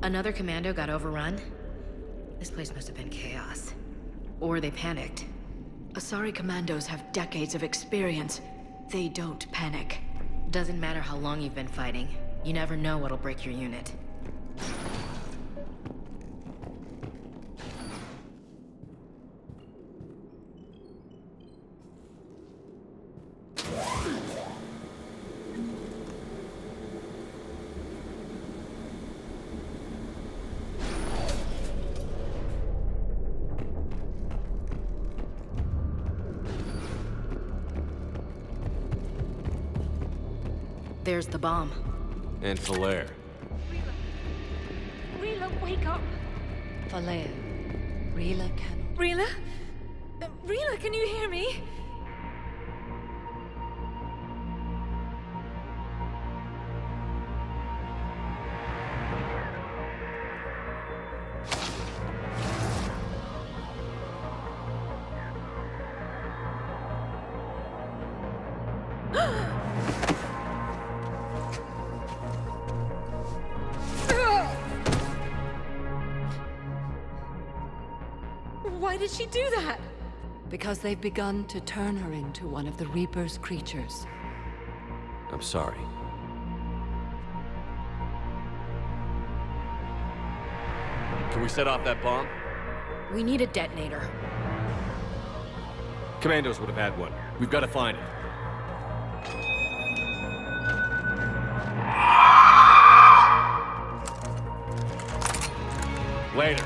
Another commando got overrun? This place must have been chaos. Or they panicked. Asari commandos have decades of experience. They don't panic. Doesn't matter how long you've been fighting. You never know what'll break your unit. There's the bomb. And Falere. Rila, wake up! Falere. Rila can... Rila? Rila, can you hear me? Why did she do that? Because they've begun to turn her into one of the Reaper's creatures. I'm sorry. Can we set off that bomb? We need a detonator. Commandos would have had one. We've got to find it. Later.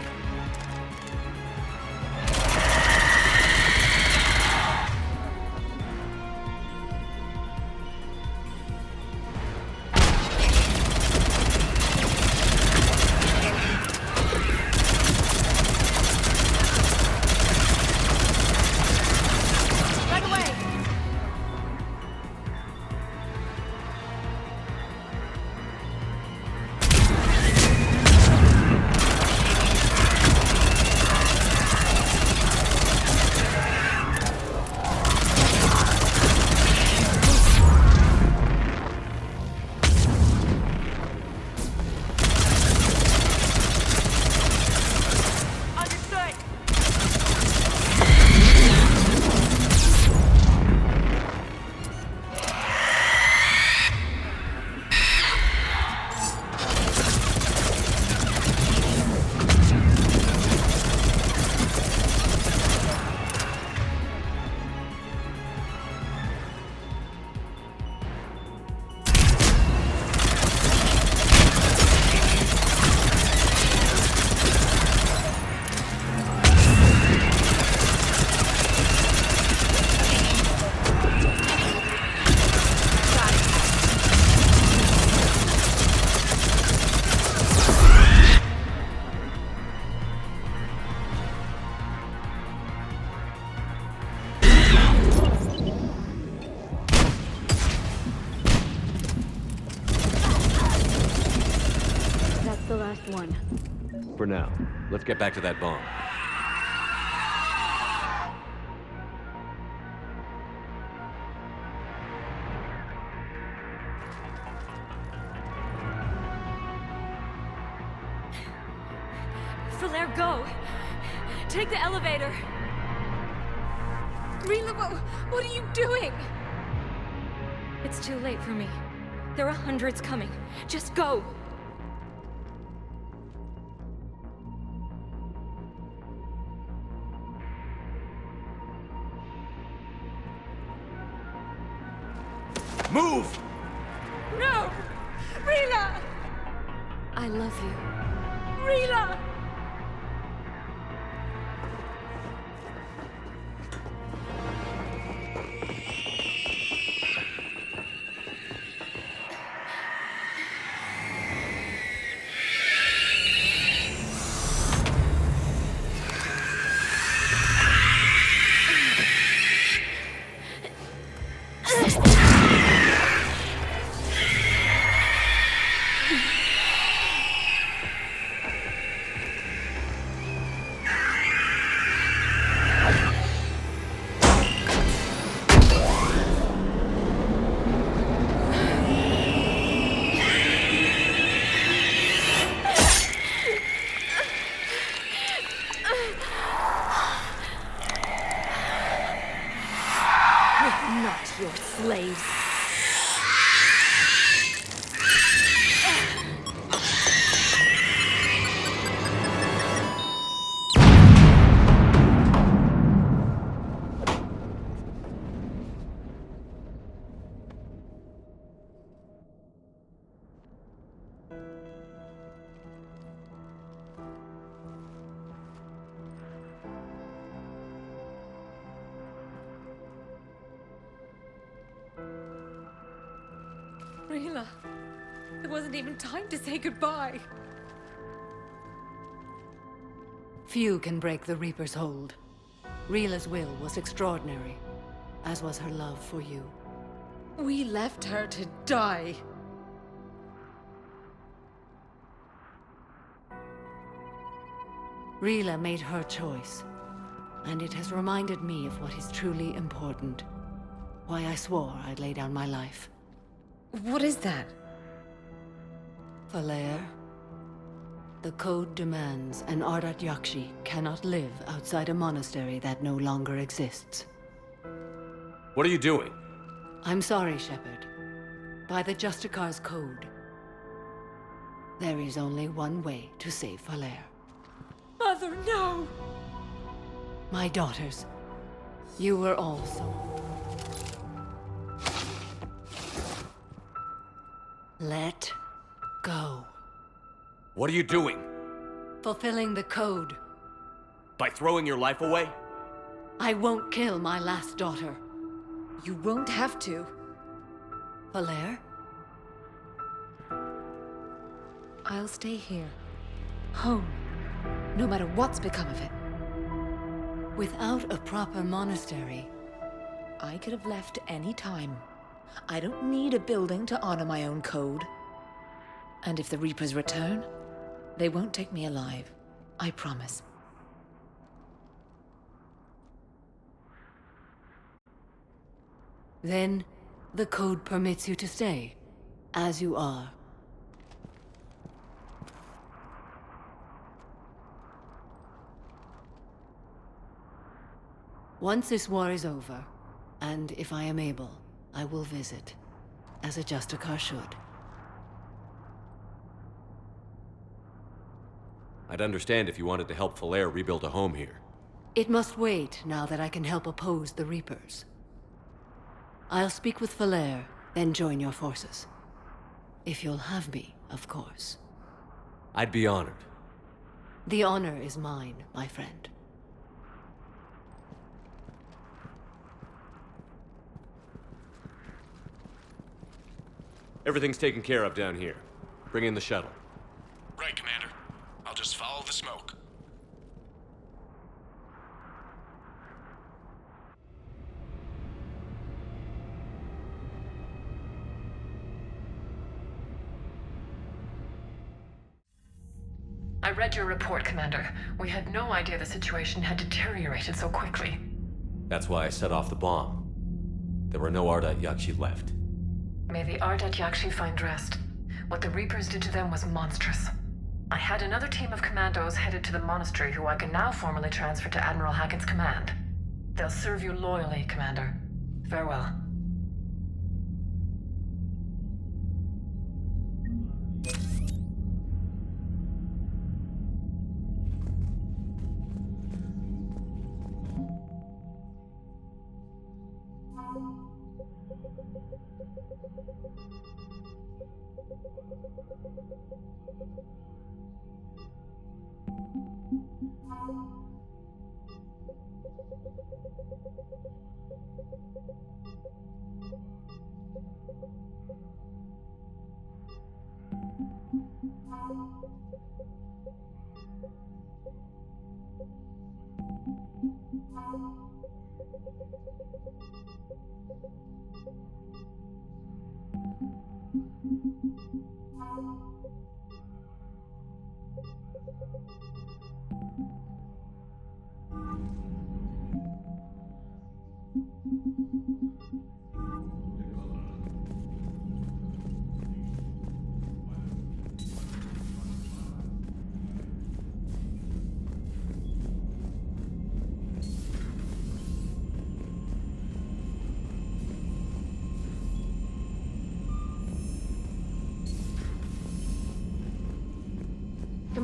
For now, let's get back to that bomb. Falere, go! Take the elevator! Rila, what are you doing? It's too late for me. There are hundreds coming. Just go! Move! No! Rila! I love you. Rila! not your slaves. Rila, there wasn't even time to say goodbye. Few can break the Reaper's hold. Rila's will was extraordinary, as was her love for you. We left her to die. Rila made her choice, and it has reminded me of what is truly important. Why I swore I'd lay down my life. What is that? Falair, the code demands an Ardat-Yakshi cannot live outside a monastery that no longer exists. What are you doing? I'm sorry, Shepard. By the Justicar's code, there is only one way to save Falair. Mother, no! My daughters, you were all sold. Let go. What are you doing? Fulfilling the code. By throwing your life away? I won't kill my last daughter. You won't have to. Falair? I'll stay here. Home. No matter what's become of it. Without a proper monastery, I could have left any time. I don't need a building to honor my own code. And if the Reapers return, they won't take me alive. I promise. Then, the code permits you to stay, as you are. Once this war is over, and if I am able, I will visit, as a Justicar should. I'd understand if you wanted to help Falair rebuild a home here. It must wait now that I can help oppose the Reapers. I'll speak with Falair, then join your forces. If you'll have me, of course. I'd be honored. The honor is mine, my friend. Everything's taken care of down here. Bring in the shuttle. Right, Commander. I'll just follow the smoke. I read your report, Commander. We had no idea the situation had deteriorated so quickly. That's why I set off the bomb. There were no Ardat-Yakshi left. May the Ardat-Yakshi find rest. What the Reapers did to them was monstrous. I had another team of commandos headed to the monastery who I can now formally transfer to Admiral Hackett's command. They'll serve you loyally, Commander. Farewell.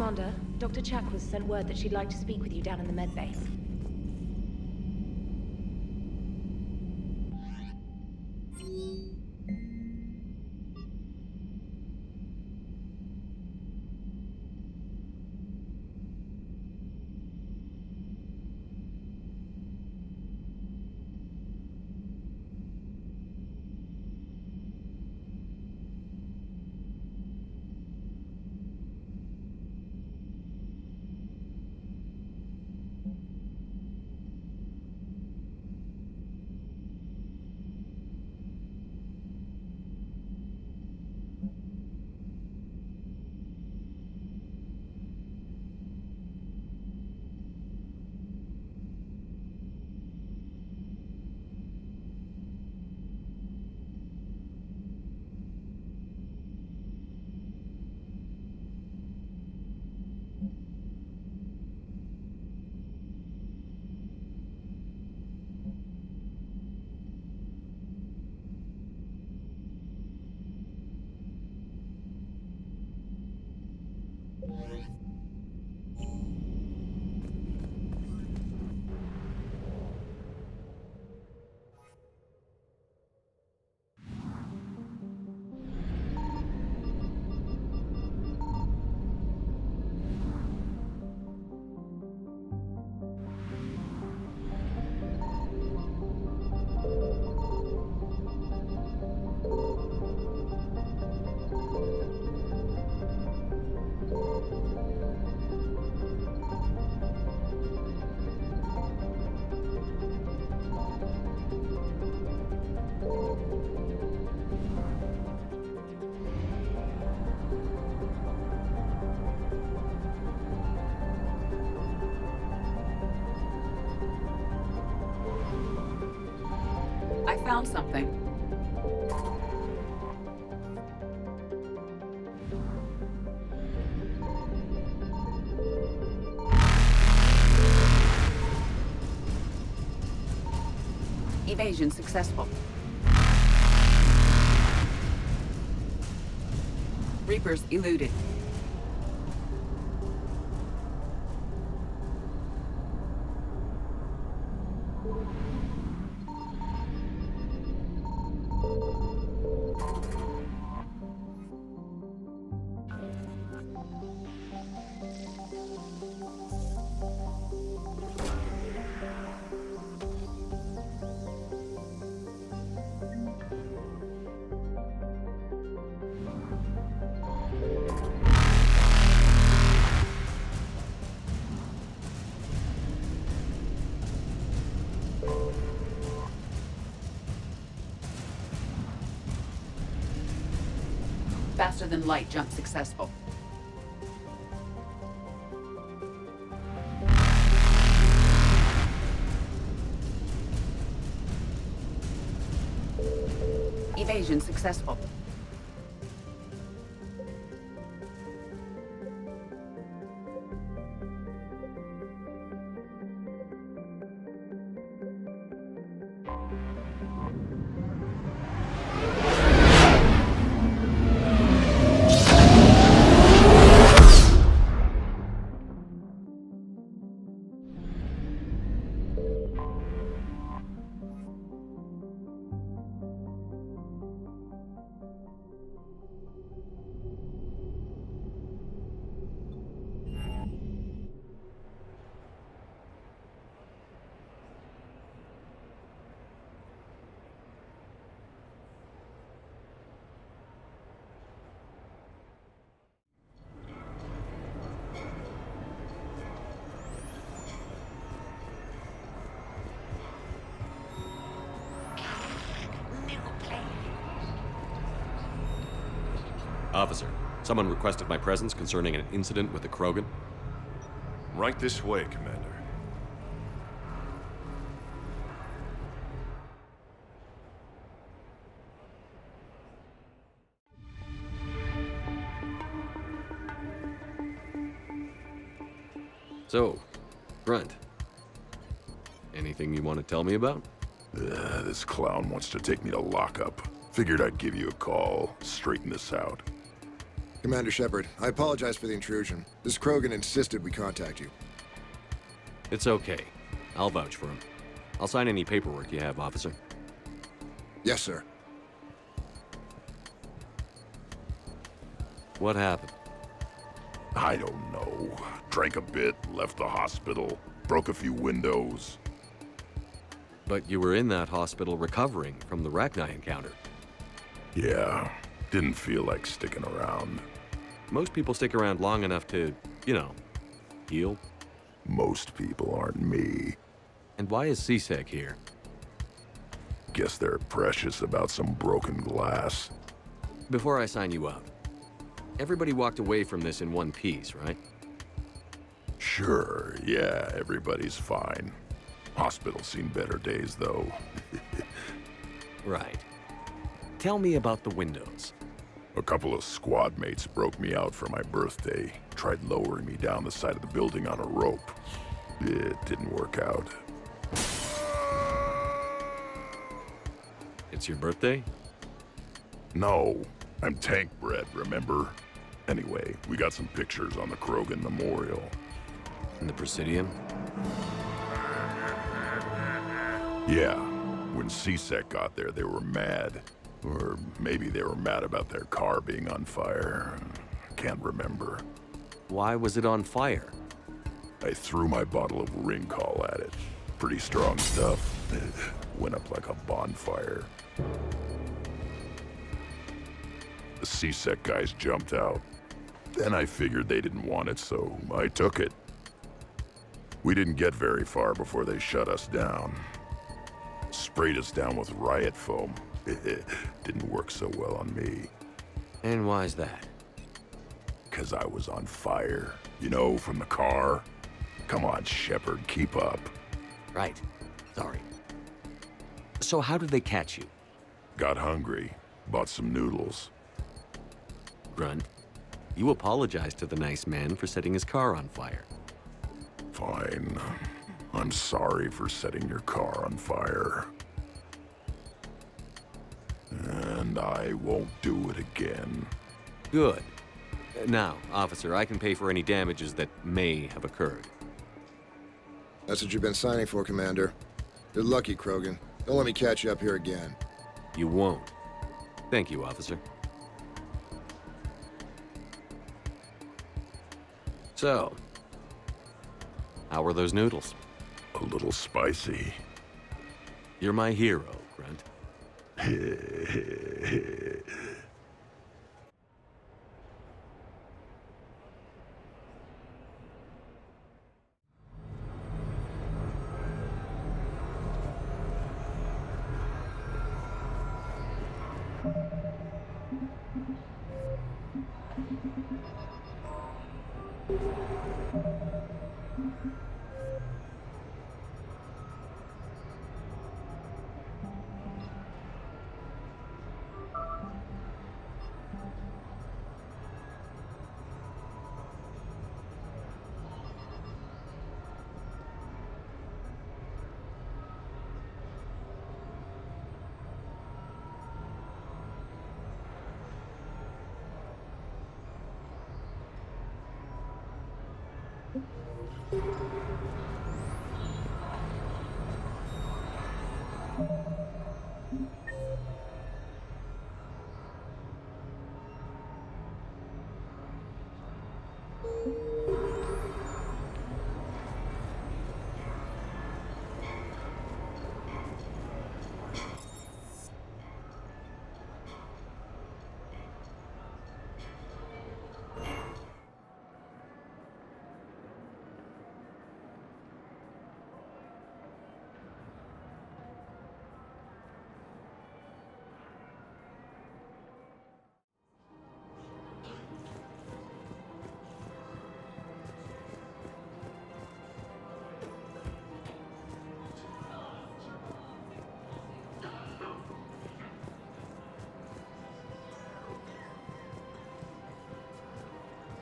Commander, Dr. Chakwas sent word that she'd like to speak with you down in the medbay. I found something. Evasion successful. Reapers eluded. Faster than light jump successful. Evasion successful. Officer, someone requested my presence concerning an incident with the Krogan. Right this way, Commander. So, Grunt, anything you want to tell me about? This clown wants to take me to lockup. Figured I'd give you a call, straighten this out. Commander Shepard, I apologize for the intrusion. This Krogan insisted we contact you. It's okay. I'll vouch for him. I'll sign any paperwork you have, officer. Yes, sir. What happened? I don't know. Drank a bit, left the hospital, broke a few windows. But you were in that hospital recovering from the Rachni encounter. Yeah, didn't feel like sticking around. Most people stick around long enough to, you know, heal. Most people aren't me. And why is C-Sec here? Guess they're precious about some broken glass. Before I sign you up, everybody walked away from this in one piece, right? Sure, yeah, everybody's fine. Hospital's seen better days, though. Right. Tell me about the windows. A couple of squad mates broke me out for my birthday. Tried lowering me down the side of the building on a rope. It didn't work out. It's your birthday? No, I'm tank bred, remember? Anyway, we got some pictures on the Krogan Memorial. And the Presidium? Yeah, when C-Sec got there, they were mad. Or maybe they were mad about their car being on fire. Can't remember. Why was it on fire? I threw my bottle of Ringcall at it. Pretty strong stuff. Went up like a bonfire. The C-Sec guys jumped out. Then I figured they didn't want it, so I took it. We didn't get very far before they shut us down. Sprayed us down with riot foam. Didn't work so well on me. And why's that? 'Cause I was on fire. You know, from the car. Come on, Shepard, keep up. Right. Sorry. So how did they catch you? Got hungry. Bought some noodles. Grunt, you apologized to the nice man for setting his car on fire. Fine. I'm sorry for setting your car on fire. And I won't do it again. Good. Now, officer, I can pay for any damages that may have occurred. That's what you've been signing for, Commander. You're lucky, Krogan. Don't let me catch you up here again. You won't. Thank you, officer. So, how were those noodles? A little spicy. You're my hero, Grunt.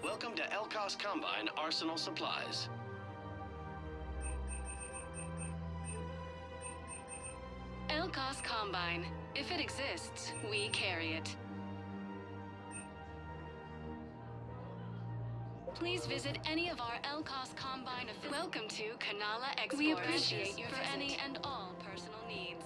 Welcome to Elkos Combine Arsenal Supplies. Elkos Combine. If it exists, we carry it. Please visit any of our LCOS Combine affiliates. Welcome to Kanala Export. We appreciate you for any and all personal needs.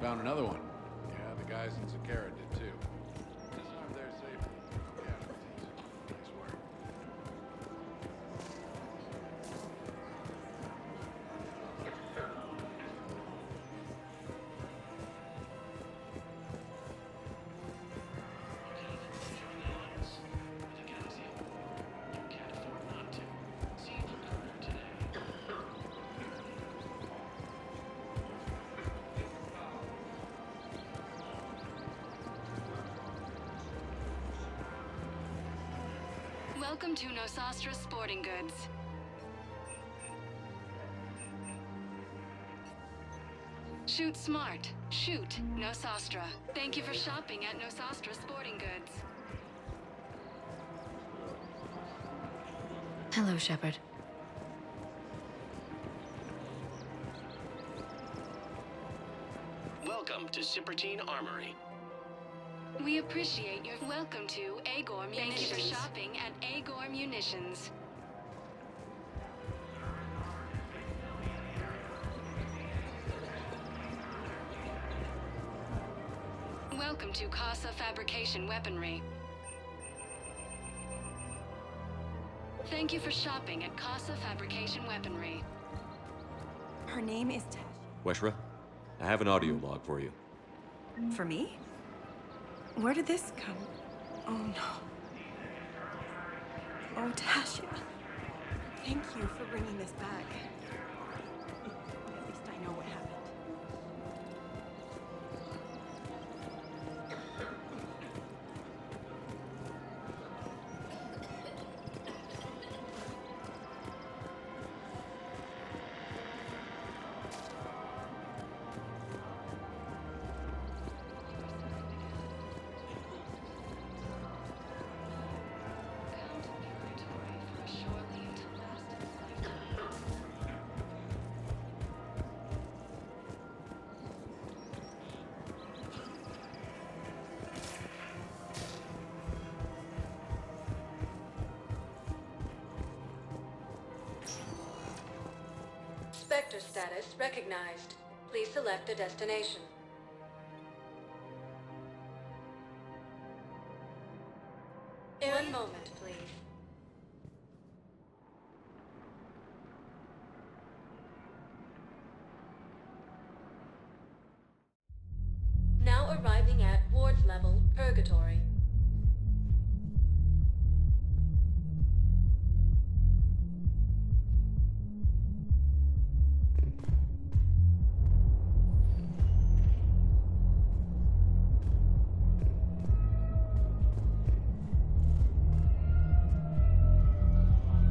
Found another one. Yeah, the guys in Zakara did too. Disarmed their safe. Casualties. Nice work. Welcome to Nosastra Sporting Goods. Shoot smart. Shoot Nosastra. Thank you for shopping at Nosastra Sporting Goods. Hello, Shepard. Welcome to Sippertine Armory. We appreciate your welcome to Agor Munitions. Thank you for shopping at Agor Munitions. Welcome to Casa Fabrication Weaponry. Thank you for shopping at Casa Fabrication Weaponry. Her name is Weshra, I have an audio log for you. For me? Where did this come? Oh no. Oh, Tasha. Thank you for bringing this back. At least I know what happened. Spectre status recognized. Please select a destination. One moment, please. Now arriving at ward level, Purgatory.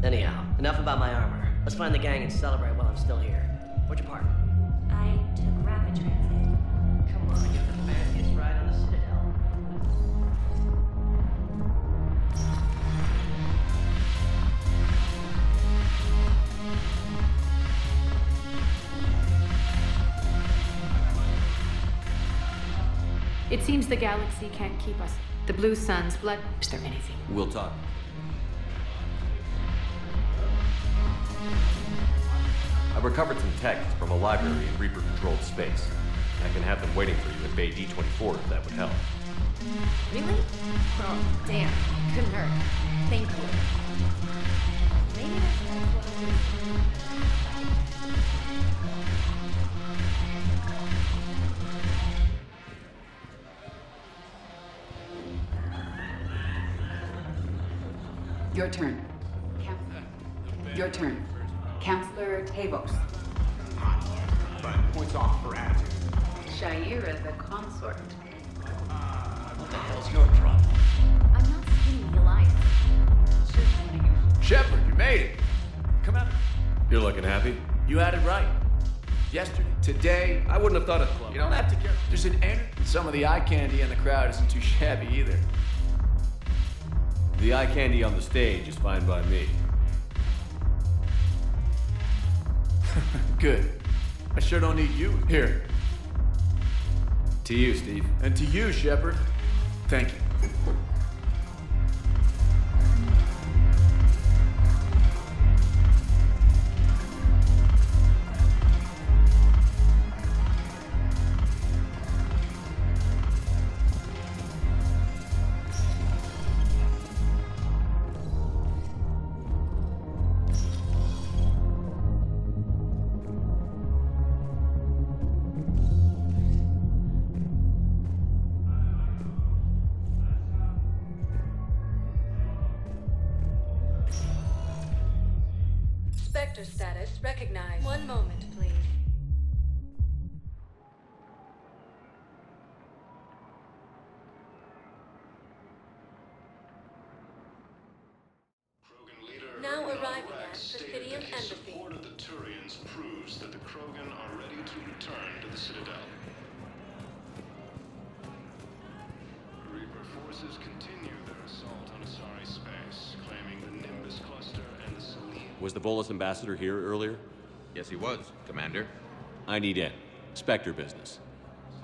Anyhow, enough about my armor. Let's find the gang and celebrate while I'm still here. Where'd you park? I took rapid transit. Come on, you're the fanciest ride on the Citadel. It seems the galaxy can't keep us. The blue sun's blood. Is there anything? We'll talk. I recovered some texts from a library in Reaper-controlled space. I can have them waiting for you at Bay D-24 if that would help. Really? Oh, damn. Couldn't hurt. Thank you. Maybe that's Your turn. Your turn. Counselor Tavos. But points off for attitude. Shaira the consort. What the hell's your problem? maintaining the alliance. Shepard, you made it! Come out. You're looking happy? You had it right. Yesterday, today, I wouldn't have thought of club. you don't have to care. There's an energy. Some of the eye candy in the crowd isn't too shabby either. The eye candy on the stage is fine by me. Good. I sure don't need you here. To you, Steve. And to you, Shepard. Thank you. Spectre status recognized. One moment, please. Now arriving at Presidium Embassy. Support of the Turians proves that the Krogan are ready to return to the Citadel. Reaper forces continue their assault on Asari space, claiming the Nimbus cluster and the Selene. Was the Volus ambassador here earlier? Yes, he was, Commander. I need in. Spectre business.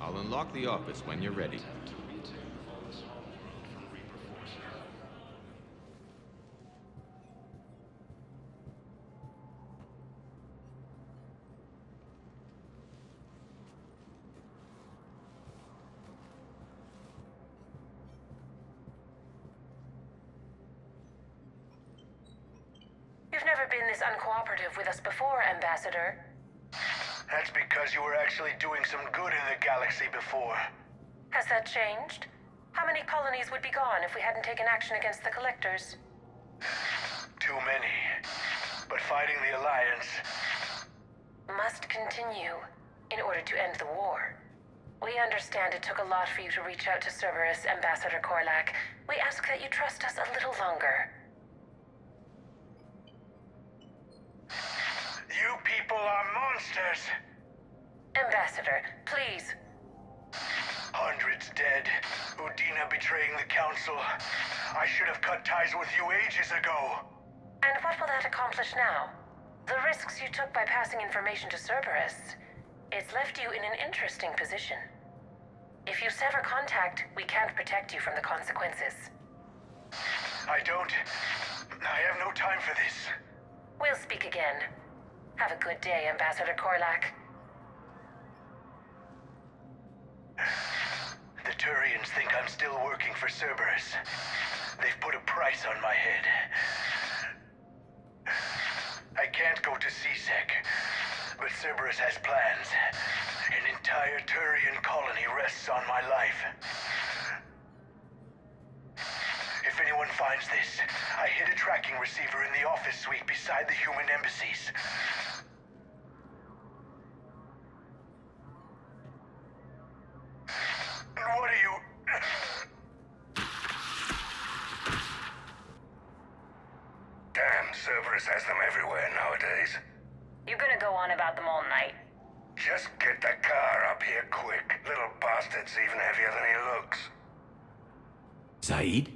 I'll unlock the office when you're ready. To retake Volus homeworld from Reaper forces. You've never been this uncooperative with us before, Ambassador. That's because you were actually doing some good in the galaxy before. Has that changed? How many colonies would be gone if we hadn't taken action against the Collectors? Too many. But fighting the Alliance... Must continue in order to end the war. We understand it took a lot for you to reach out to Cerberus, Ambassador Korlak. We ask that you trust us a little longer. You people are monsters! Ambassador, please. Hundreds dead. Udina betraying the Council. I should have cut ties with you ages ago. And what will that accomplish now? The risks you took by passing information to Cerberus. It's left you in an interesting position. If you sever contact, we can't protect you from the consequences. I have no time for this. We'll speak again. Have a good day, Ambassador Korlak. The Turians think I'm still working for Cerberus. They've put a price on my head. I can't go to CSEC, but Cerberus has plans. An entire Turian colony rests on my life. If anyone finds this, I hid a tracking receiver in the office suite beside the human embassies. What are you... Damn, Cerberus has them everywhere nowadays. You gonna go on about them all night? Just get the car up here quick. Little bastard's even heavier than he looks. Saeed?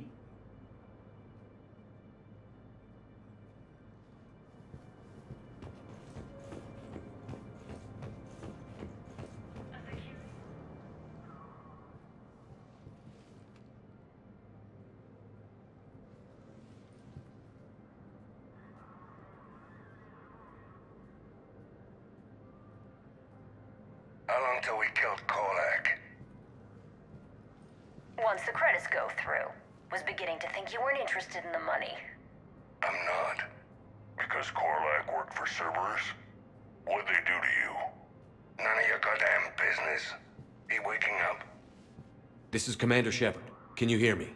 How long till we killed Korlak? Once the credits go through. Was beginning to think you weren't interested in the money. I'm not. Because Korlak worked for Cerberus? What'd they do to you? None of your goddamn business. He waking up? This is Commander Shepard. Can you hear me?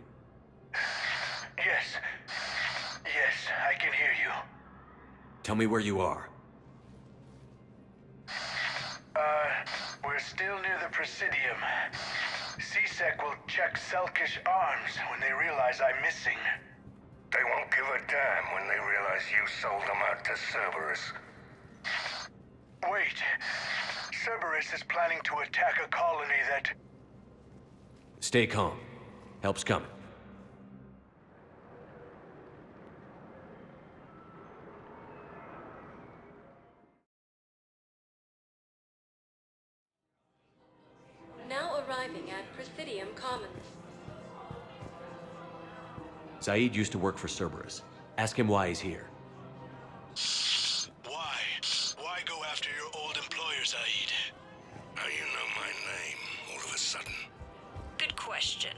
Yes. Yes, I can hear you. Tell me where you are. We're still near the Presidium. CSEC will check Selkish arms when they realize I'm missing. They won't give a damn when they realize you sold them out to Cerberus. Wait. Cerberus is planning to attack a colony that... Stay calm. Help's coming. Now arriving at Presidium Commons. Zaid used to work for Cerberus. Ask him why he's here. Why? Why go after your old employer, Zaid? How you know my name all of a sudden? Good question.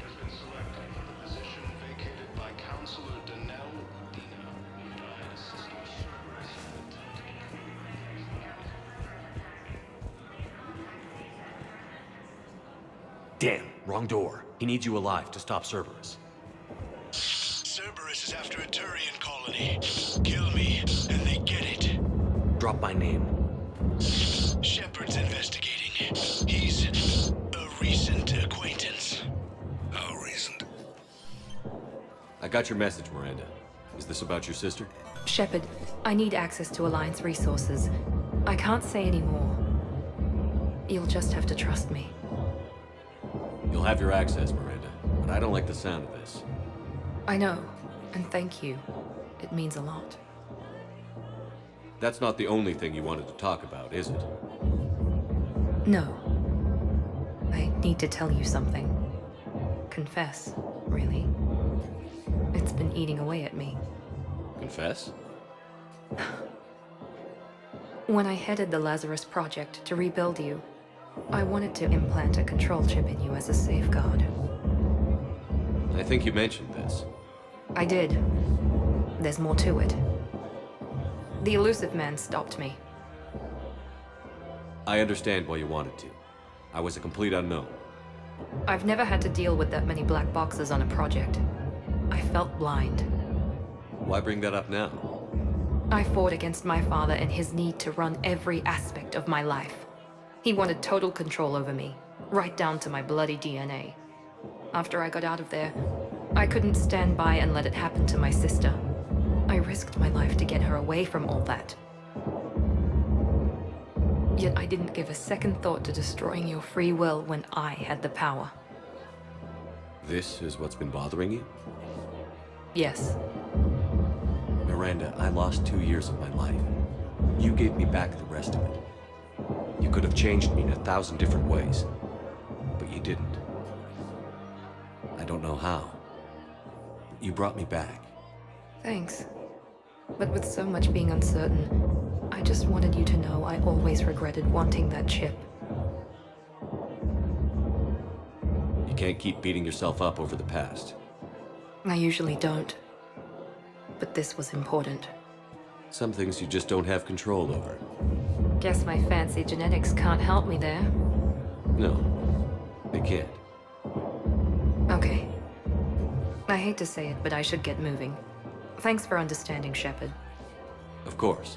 Has been selected for the position vacated by Councilor Danelle Udina, who died assisting Cerberus in the Damn, wrong door. He needs you alive to stop Cerberus. Cerberus is after a Turian colony. Kill me, and they get it. Drop my name. Shepard's investigating. He's a recent acquaintance. How recent? I got your message, Miranda. Is this about your sister? Shepard, I need access to Alliance resources. I can't say any more. You'll just have to trust me. You'll have your access, Miranda, but I don't like the sound of this. I know, and thank you. It means a lot. That's not the only thing you wanted to talk about, is it? No. I need to tell you something. Confess, really. It's been eating away at me. Confess? When I headed the Lazarus Project to rebuild you, I wanted to implant a control chip in you as a safeguard. I think you mentioned this. I did. There's more to it. The elusive man stopped me. I understand why you wanted to. I was a complete unknown. I've never had to deal with that many black boxes on a project. I felt blind. Why bring that up now? I fought against my father and his need to run every aspect of my life. He wanted total control over me, right down to my bloody DNA. After I got out of there, I couldn't stand by and let it happen to my sister. I risked my life to get her away from all that. Yet I didn't give a second thought to destroying your free will when I had the power. This is what's been bothering you? Yes. Miranda, I lost 2 years of my life. You gave me back the rest of it. You could have changed me in 1,000 different ways, but you didn't. I don't know how. You brought me back. Thanks. But with so much being uncertain, I just wanted you to know I always regretted wanting that chip. You can't keep beating yourself up over the past. I usually don't. But this was important. Some things you just don't have control over. Guess my fancy genetics can't help me there. No, they can't. Okay. I hate to say it, but I should get moving. Thanks for understanding, Shepard. Of course.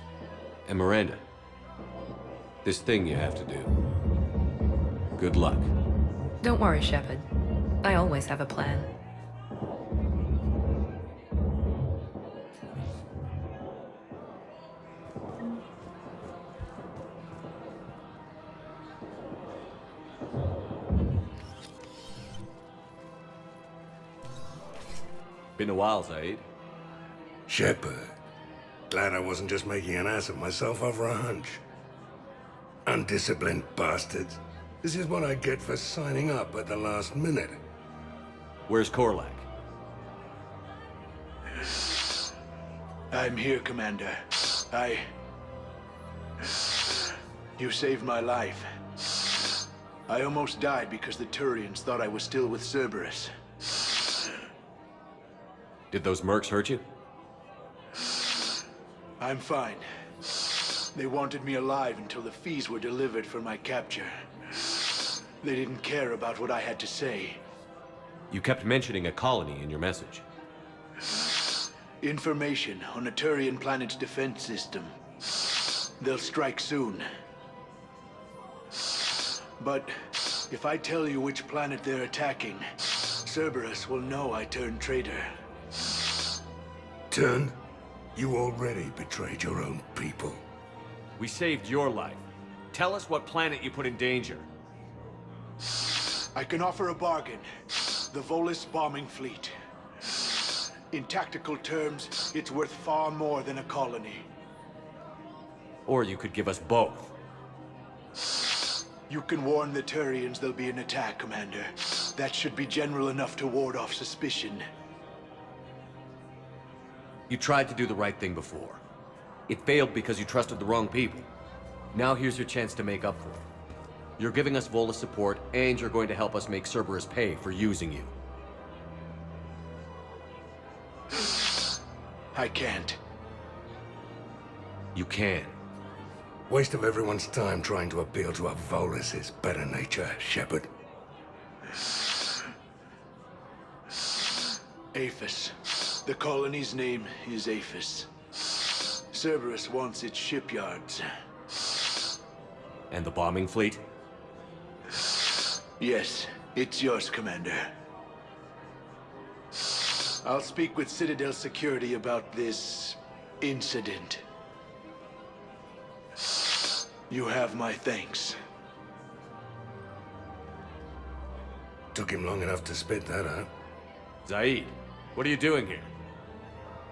And Miranda, this thing you have to do. Good luck. Don't worry, Shepard. I always have a plan. Been a while, Zaid. Shepard. Glad I wasn't just making an ass of myself over a hunch. Undisciplined bastards. This is what I get for signing up at the last minute. Where's Korlak? I'm here, Commander. You saved my life. I almost died because the Turians thought I was still with Cerberus. Did those mercs hurt you? I'm fine. They wanted me alive until the fees were delivered for my capture. They didn't care about what I had to say. You kept mentioning a colony in your message. Information on a Turian planet's defense system. They'll strike soon. But if I tell you which planet they're attacking, Cerberus will know I turned traitor. Turned? You already betrayed your own people. We saved your life. Tell us what planet you put in danger. I can offer a bargain. The Volus bombing fleet. In tactical terms, it's worth far more than a colony. Or you could give us both. You can warn the Turians there'll be an attack, Commander. That should be general enough to ward off suspicion. You tried to do the right thing before. It failed because you trusted the wrong people. Now here's your chance to make up for it. You're giving us Volus support, and you're going to help us make Cerberus pay for using you. I can't. You can. Waste of everyone's time trying to appeal to a Volus's better nature, Shepard. Aphis. The colony's name is Aphis. Cerberus wants its shipyards. And the bombing fleet? Yes, it's yours, Commander. I'll speak with Citadel Security about this incident. You have my thanks. Took him long enough to spit that out. Zaid, what are you doing here?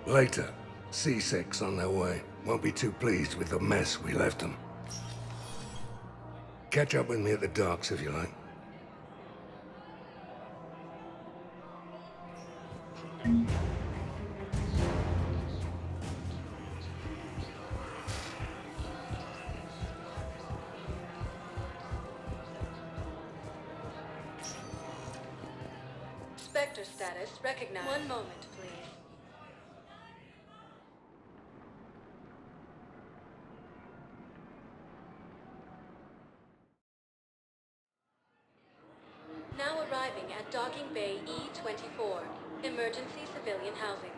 Later. C6 on their way. Won't be too pleased with the mess we left them. Catch up with me at the docks if you like. Spectre status recognized. One moment, please. Now arriving at Docking Bay E-24, emergency civilian housing.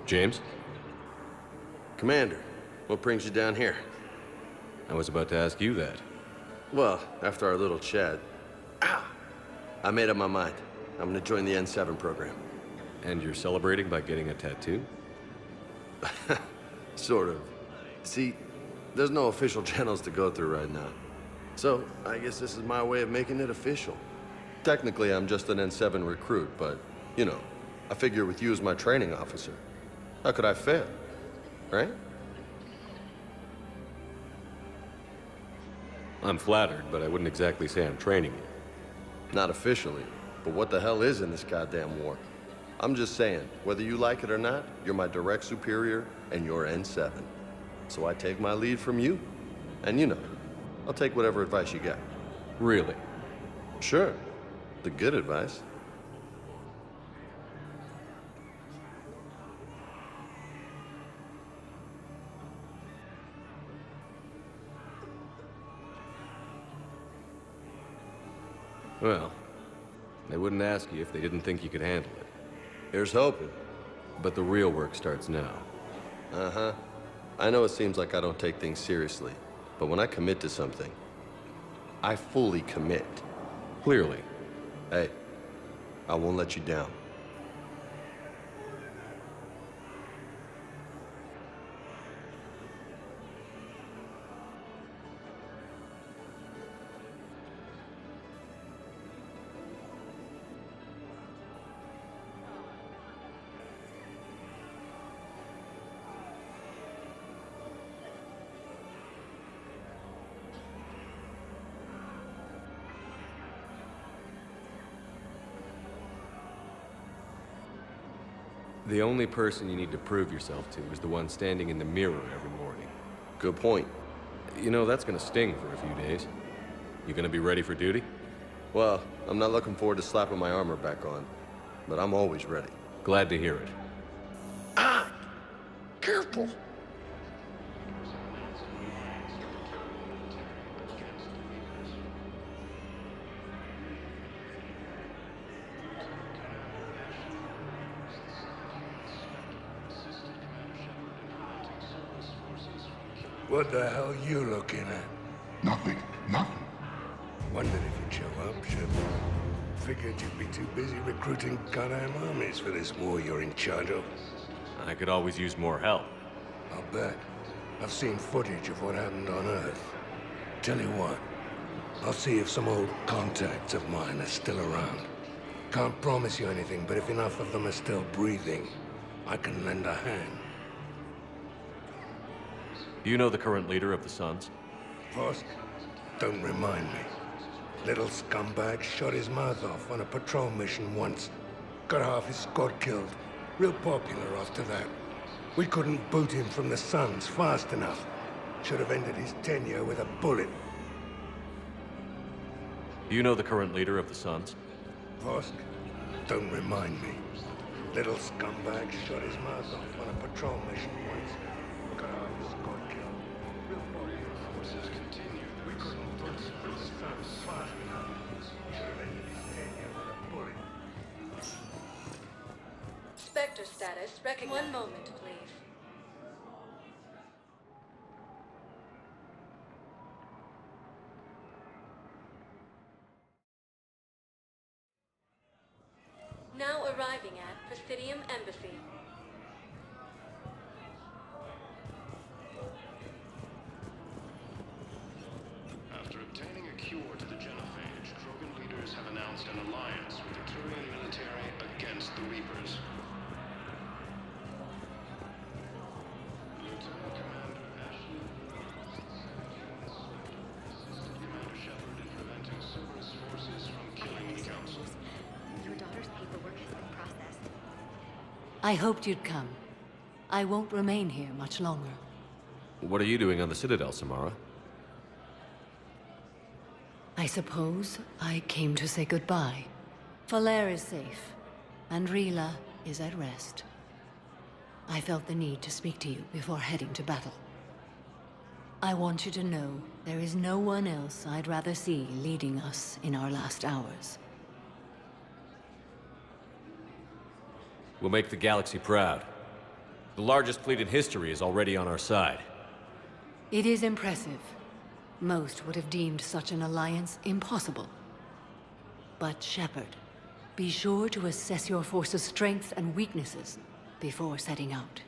James? Commander, what brings you down here? I was about to ask you that. Well, after our little chat, I made up my mind. I'm gonna join the N7 program. And you're celebrating by getting a tattoo? Sort of. See, there's no official channels to go through right now. So, I guess this is my way of making it official. Technically, I'm just an N7 recruit, but You know, I figure with you as my training officer, how could I fail? Right? I'm flattered, but I wouldn't exactly say I'm training you. Not officially, but what the hell is in this goddamn war? I'm just saying, whether you like it or not, you're my direct superior, and you're N7. So I take my lead from you. And you know, I'll take whatever advice you got. Really? Sure. The good advice. Well, they wouldn't ask you if they didn't think you could handle it. Here's hoping. But the real work starts now. Uh-huh. I know it seems like I don't take things seriously, but when I commit to something, I fully commit. Clearly. Hey, I won't let you down. The only person you need to prove yourself to is the one standing in the mirror every morning. Good point. You know, that's gonna sting for a few days. You gonna be ready for duty? Well, I'm not looking forward to slapping my armor back on, but I'm always ready. Glad to hear it. Ah! Careful! What the hell you looking at? Nothing. Nothing. Wondered if you'd show up, Shepard. Figured you'd be too busy recruiting goddamn armies for this war you're in charge of. I could always use more help. I'll bet. I've seen footage of what happened on Earth. Tell you what, I'll see if some old contacts of mine are still around. Can't promise you anything, but if enough of them are still breathing, I can lend a hand. Do you know the current leader of the Suns? Vosk? Don't remind me. Little scumbag shot his mouth off on a patrol mission once. Got half his squad killed. Real popular after that. We couldn't boot him from the Suns fast enough. Should have ended his tenure with a bullet. Do you know the current leader of the Suns? Vosk? Don't remind me. Little scumbag shot his mouth off on a patrol mission once. Got half his squad killed. Real popular forces continue. We couldn't boot him from the Suns fast enough. Should have ended his tenure with a bullet. Spectre status recognized. One moment, please. Now arriving at Presidium Embassy. After obtaining a cure to the genophage, Krogan leaders have announced an alliance with the Turian military against the Reapers. Lieutenant Commander Ashley assisted Commander Shepard in preventing Cerberus forces from killing the Council. Your daughter's paperwork has been processed. I hoped you'd come. I won't remain here much longer. What are you doing on the Citadel, Samara? I suppose I came to say goodbye. Falair is safe, and Rila is at rest. I felt the need to speak to you before heading to battle. I want you to know there is no one else I'd rather see leading us in our last hours. We'll make the galaxy proud. The largest fleet in history is already on our side. It is impressive. Most would have deemed such an alliance impossible. But Shepard, be sure to assess your force's strengths and weaknesses before setting out.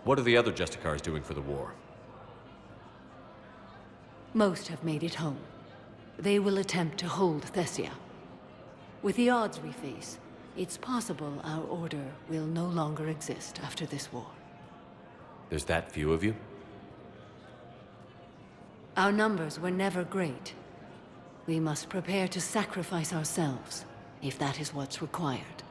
What are the other Justicars doing for the war? Most have made it home. They will attempt to hold Thessia. With the odds we face, it's possible our order will no longer exist after this war. There's that few of you? Our numbers were never great. We must prepare to sacrifice ourselves, if that is what's required.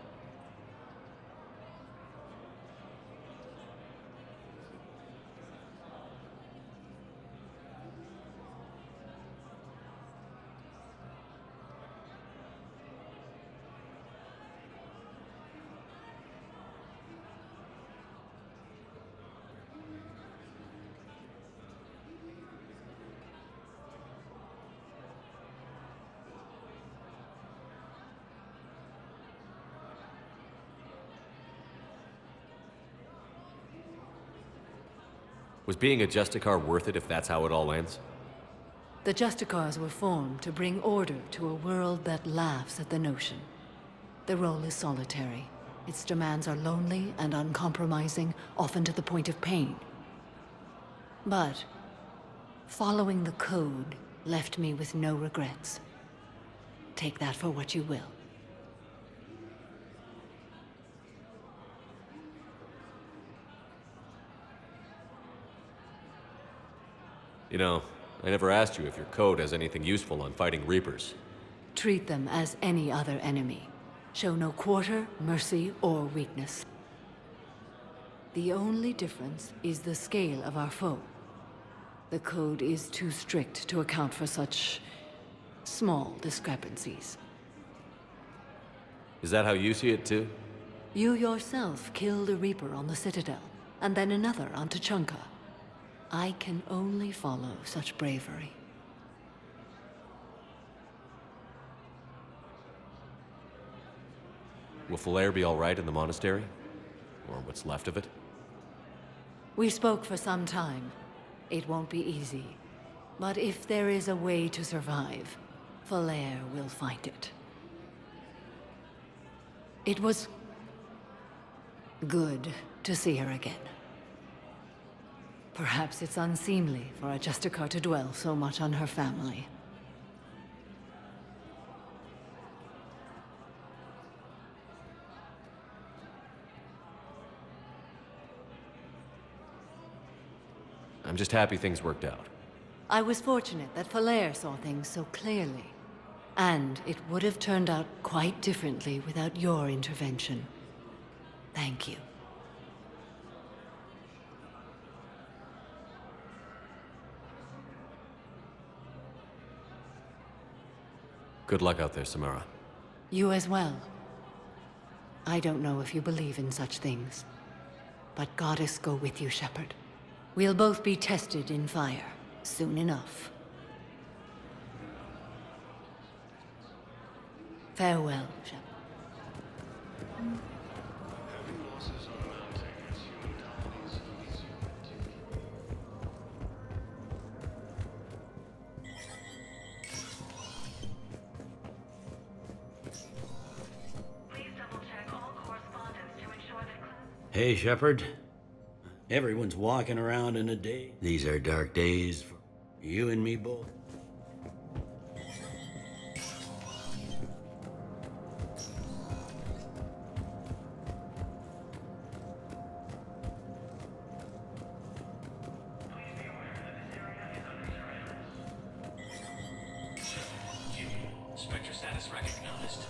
Was being a Justicar worth it if that's how it all ends? The Justicars were formed to bring order to a world that laughs at the notion. The role is solitary. Its demands are lonely and uncompromising, often to the point of pain. But following the code left me with no regrets. Take that for what you will. You know, I never asked you if your code has anything useful on fighting Reapers. Treat them as any other enemy. Show no quarter, mercy, or weakness. The only difference is the scale of our foe. The code is too strict to account for such small discrepancies. Is that how you see it too? You yourself killed a Reaper on the Citadel, and then another on Tuchanka. I can only follow such bravery. Will Falair be all right in the monastery? Or what's left of it? We spoke for some time. It won't be easy. But if there is a way to survive, Falair will find it. It was good to see her again. Perhaps it's unseemly for a Justicar to dwell so much on her family. I'm just happy things worked out. I was fortunate that Falair saw things so clearly. And it would have turned out quite differently without your intervention. Thank you. Good luck out there, Samara. You as well. I don't know if you believe in such things, but Goddess go with you, Shepard. We'll both be tested in fire, soon enough. Farewell, Shepard. Hey, Shepard. Everyone's walking around in a day. These are dark days for you and me both. Spectre status recognized.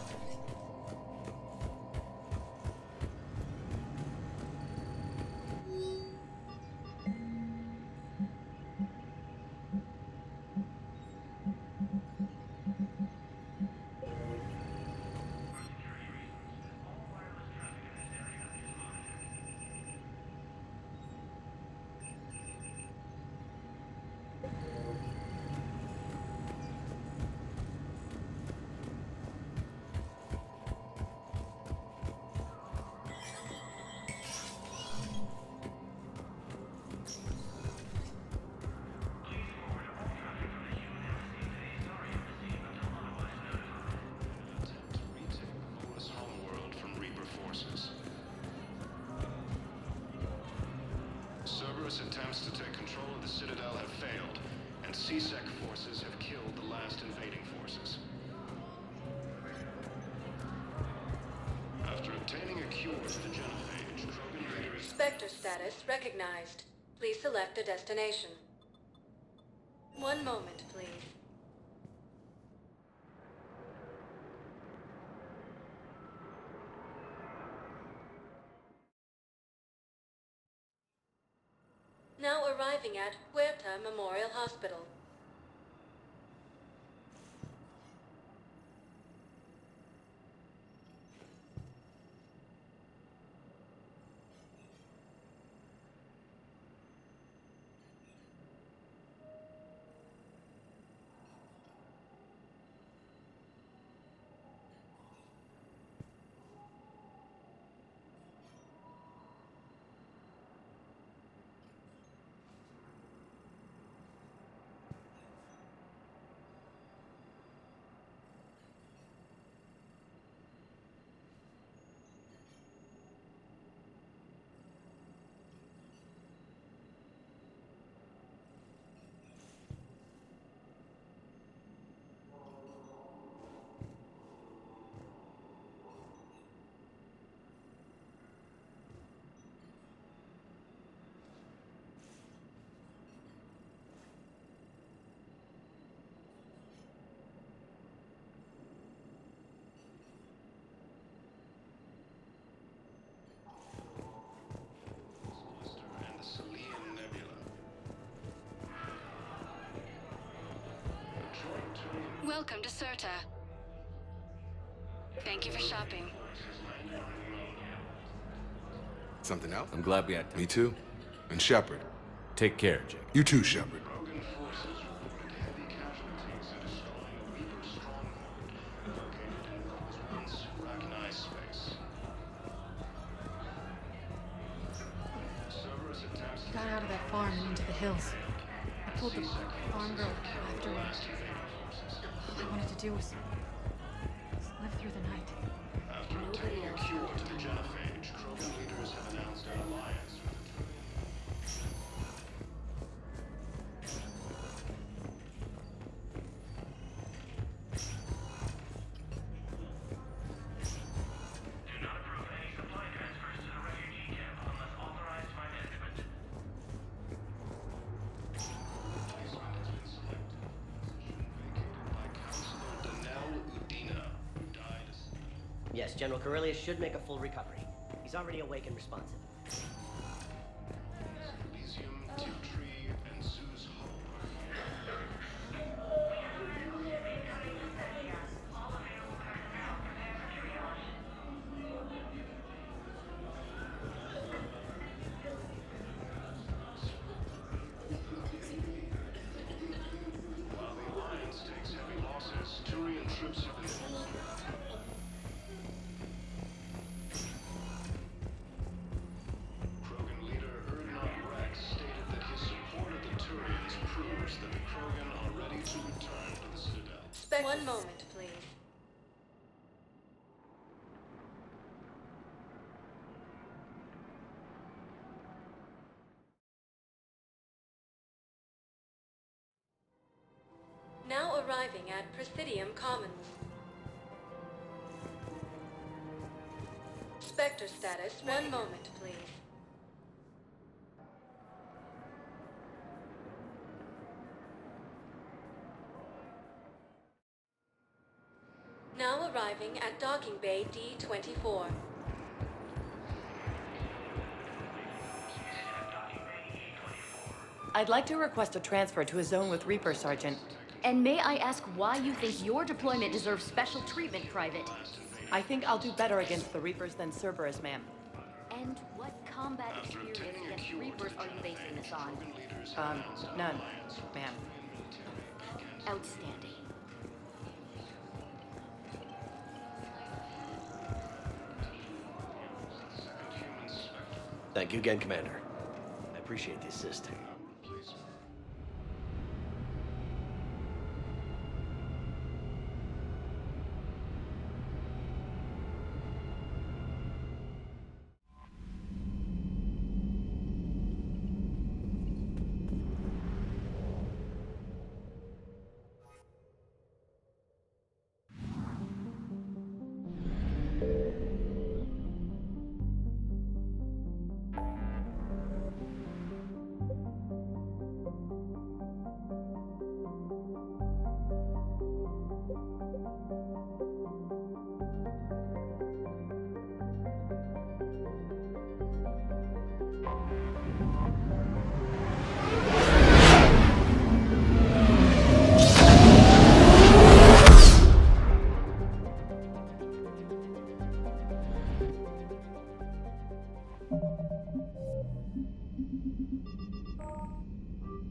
Cerberus attempts to take control of the Citadel have failed, and and CSEC forces have killed the last invading forces. After obtaining a cure for the genophage, Krogan leaders... Spectre status recognized. Please select a destination. One moment, please. Now arriving at Huerta Memorial Hospital. Welcome to Serta. Thank you for shopping. Something else? I'm glad we had time. Me too. And Shepard. Take care, Jake. You too, Shepard. Krogan forces reported heavy casualties in destroying a Reaper stronghold located in what was once recognized space. Cerberus attempts to Got out of that farm and into the hills. I told the farm girl after all I wanted to do was live through the night. After obtaining a cure to the genophage, Krogan leaders have announced an alliance with the Do not approve any supply transfers to the refugee camp unless authorized by management. Placement has been selected. Position vacated by Counselor Danelle Udina, who died. Yes, General Corellius should make a full recovery. He's already awake and responsive. Elysium, Tiltree, and Zeus Hope. While the Alliance takes heavy losses, Turian troops have been bolstered. Krogan leader Ardat Rex stated that his support of the Turians proves that the Krogan are ready to return to the Citadel. One moment, please. Now arriving at Presidium Commons. Spectre status. One moment, please. Now arriving at Docking Bay D-24. I'd like to request a transfer to a zone with Reaper, Sergeant. And may I ask why you think your deployment deserves special treatment, Private? I think I'll do better against the Reapers than Cerberus, ma'am. And what combat experience against Reapers are you basing this on? None, ma'am. Outstanding. Thank you again, Commander. I appreciate the assist.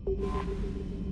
Thank you.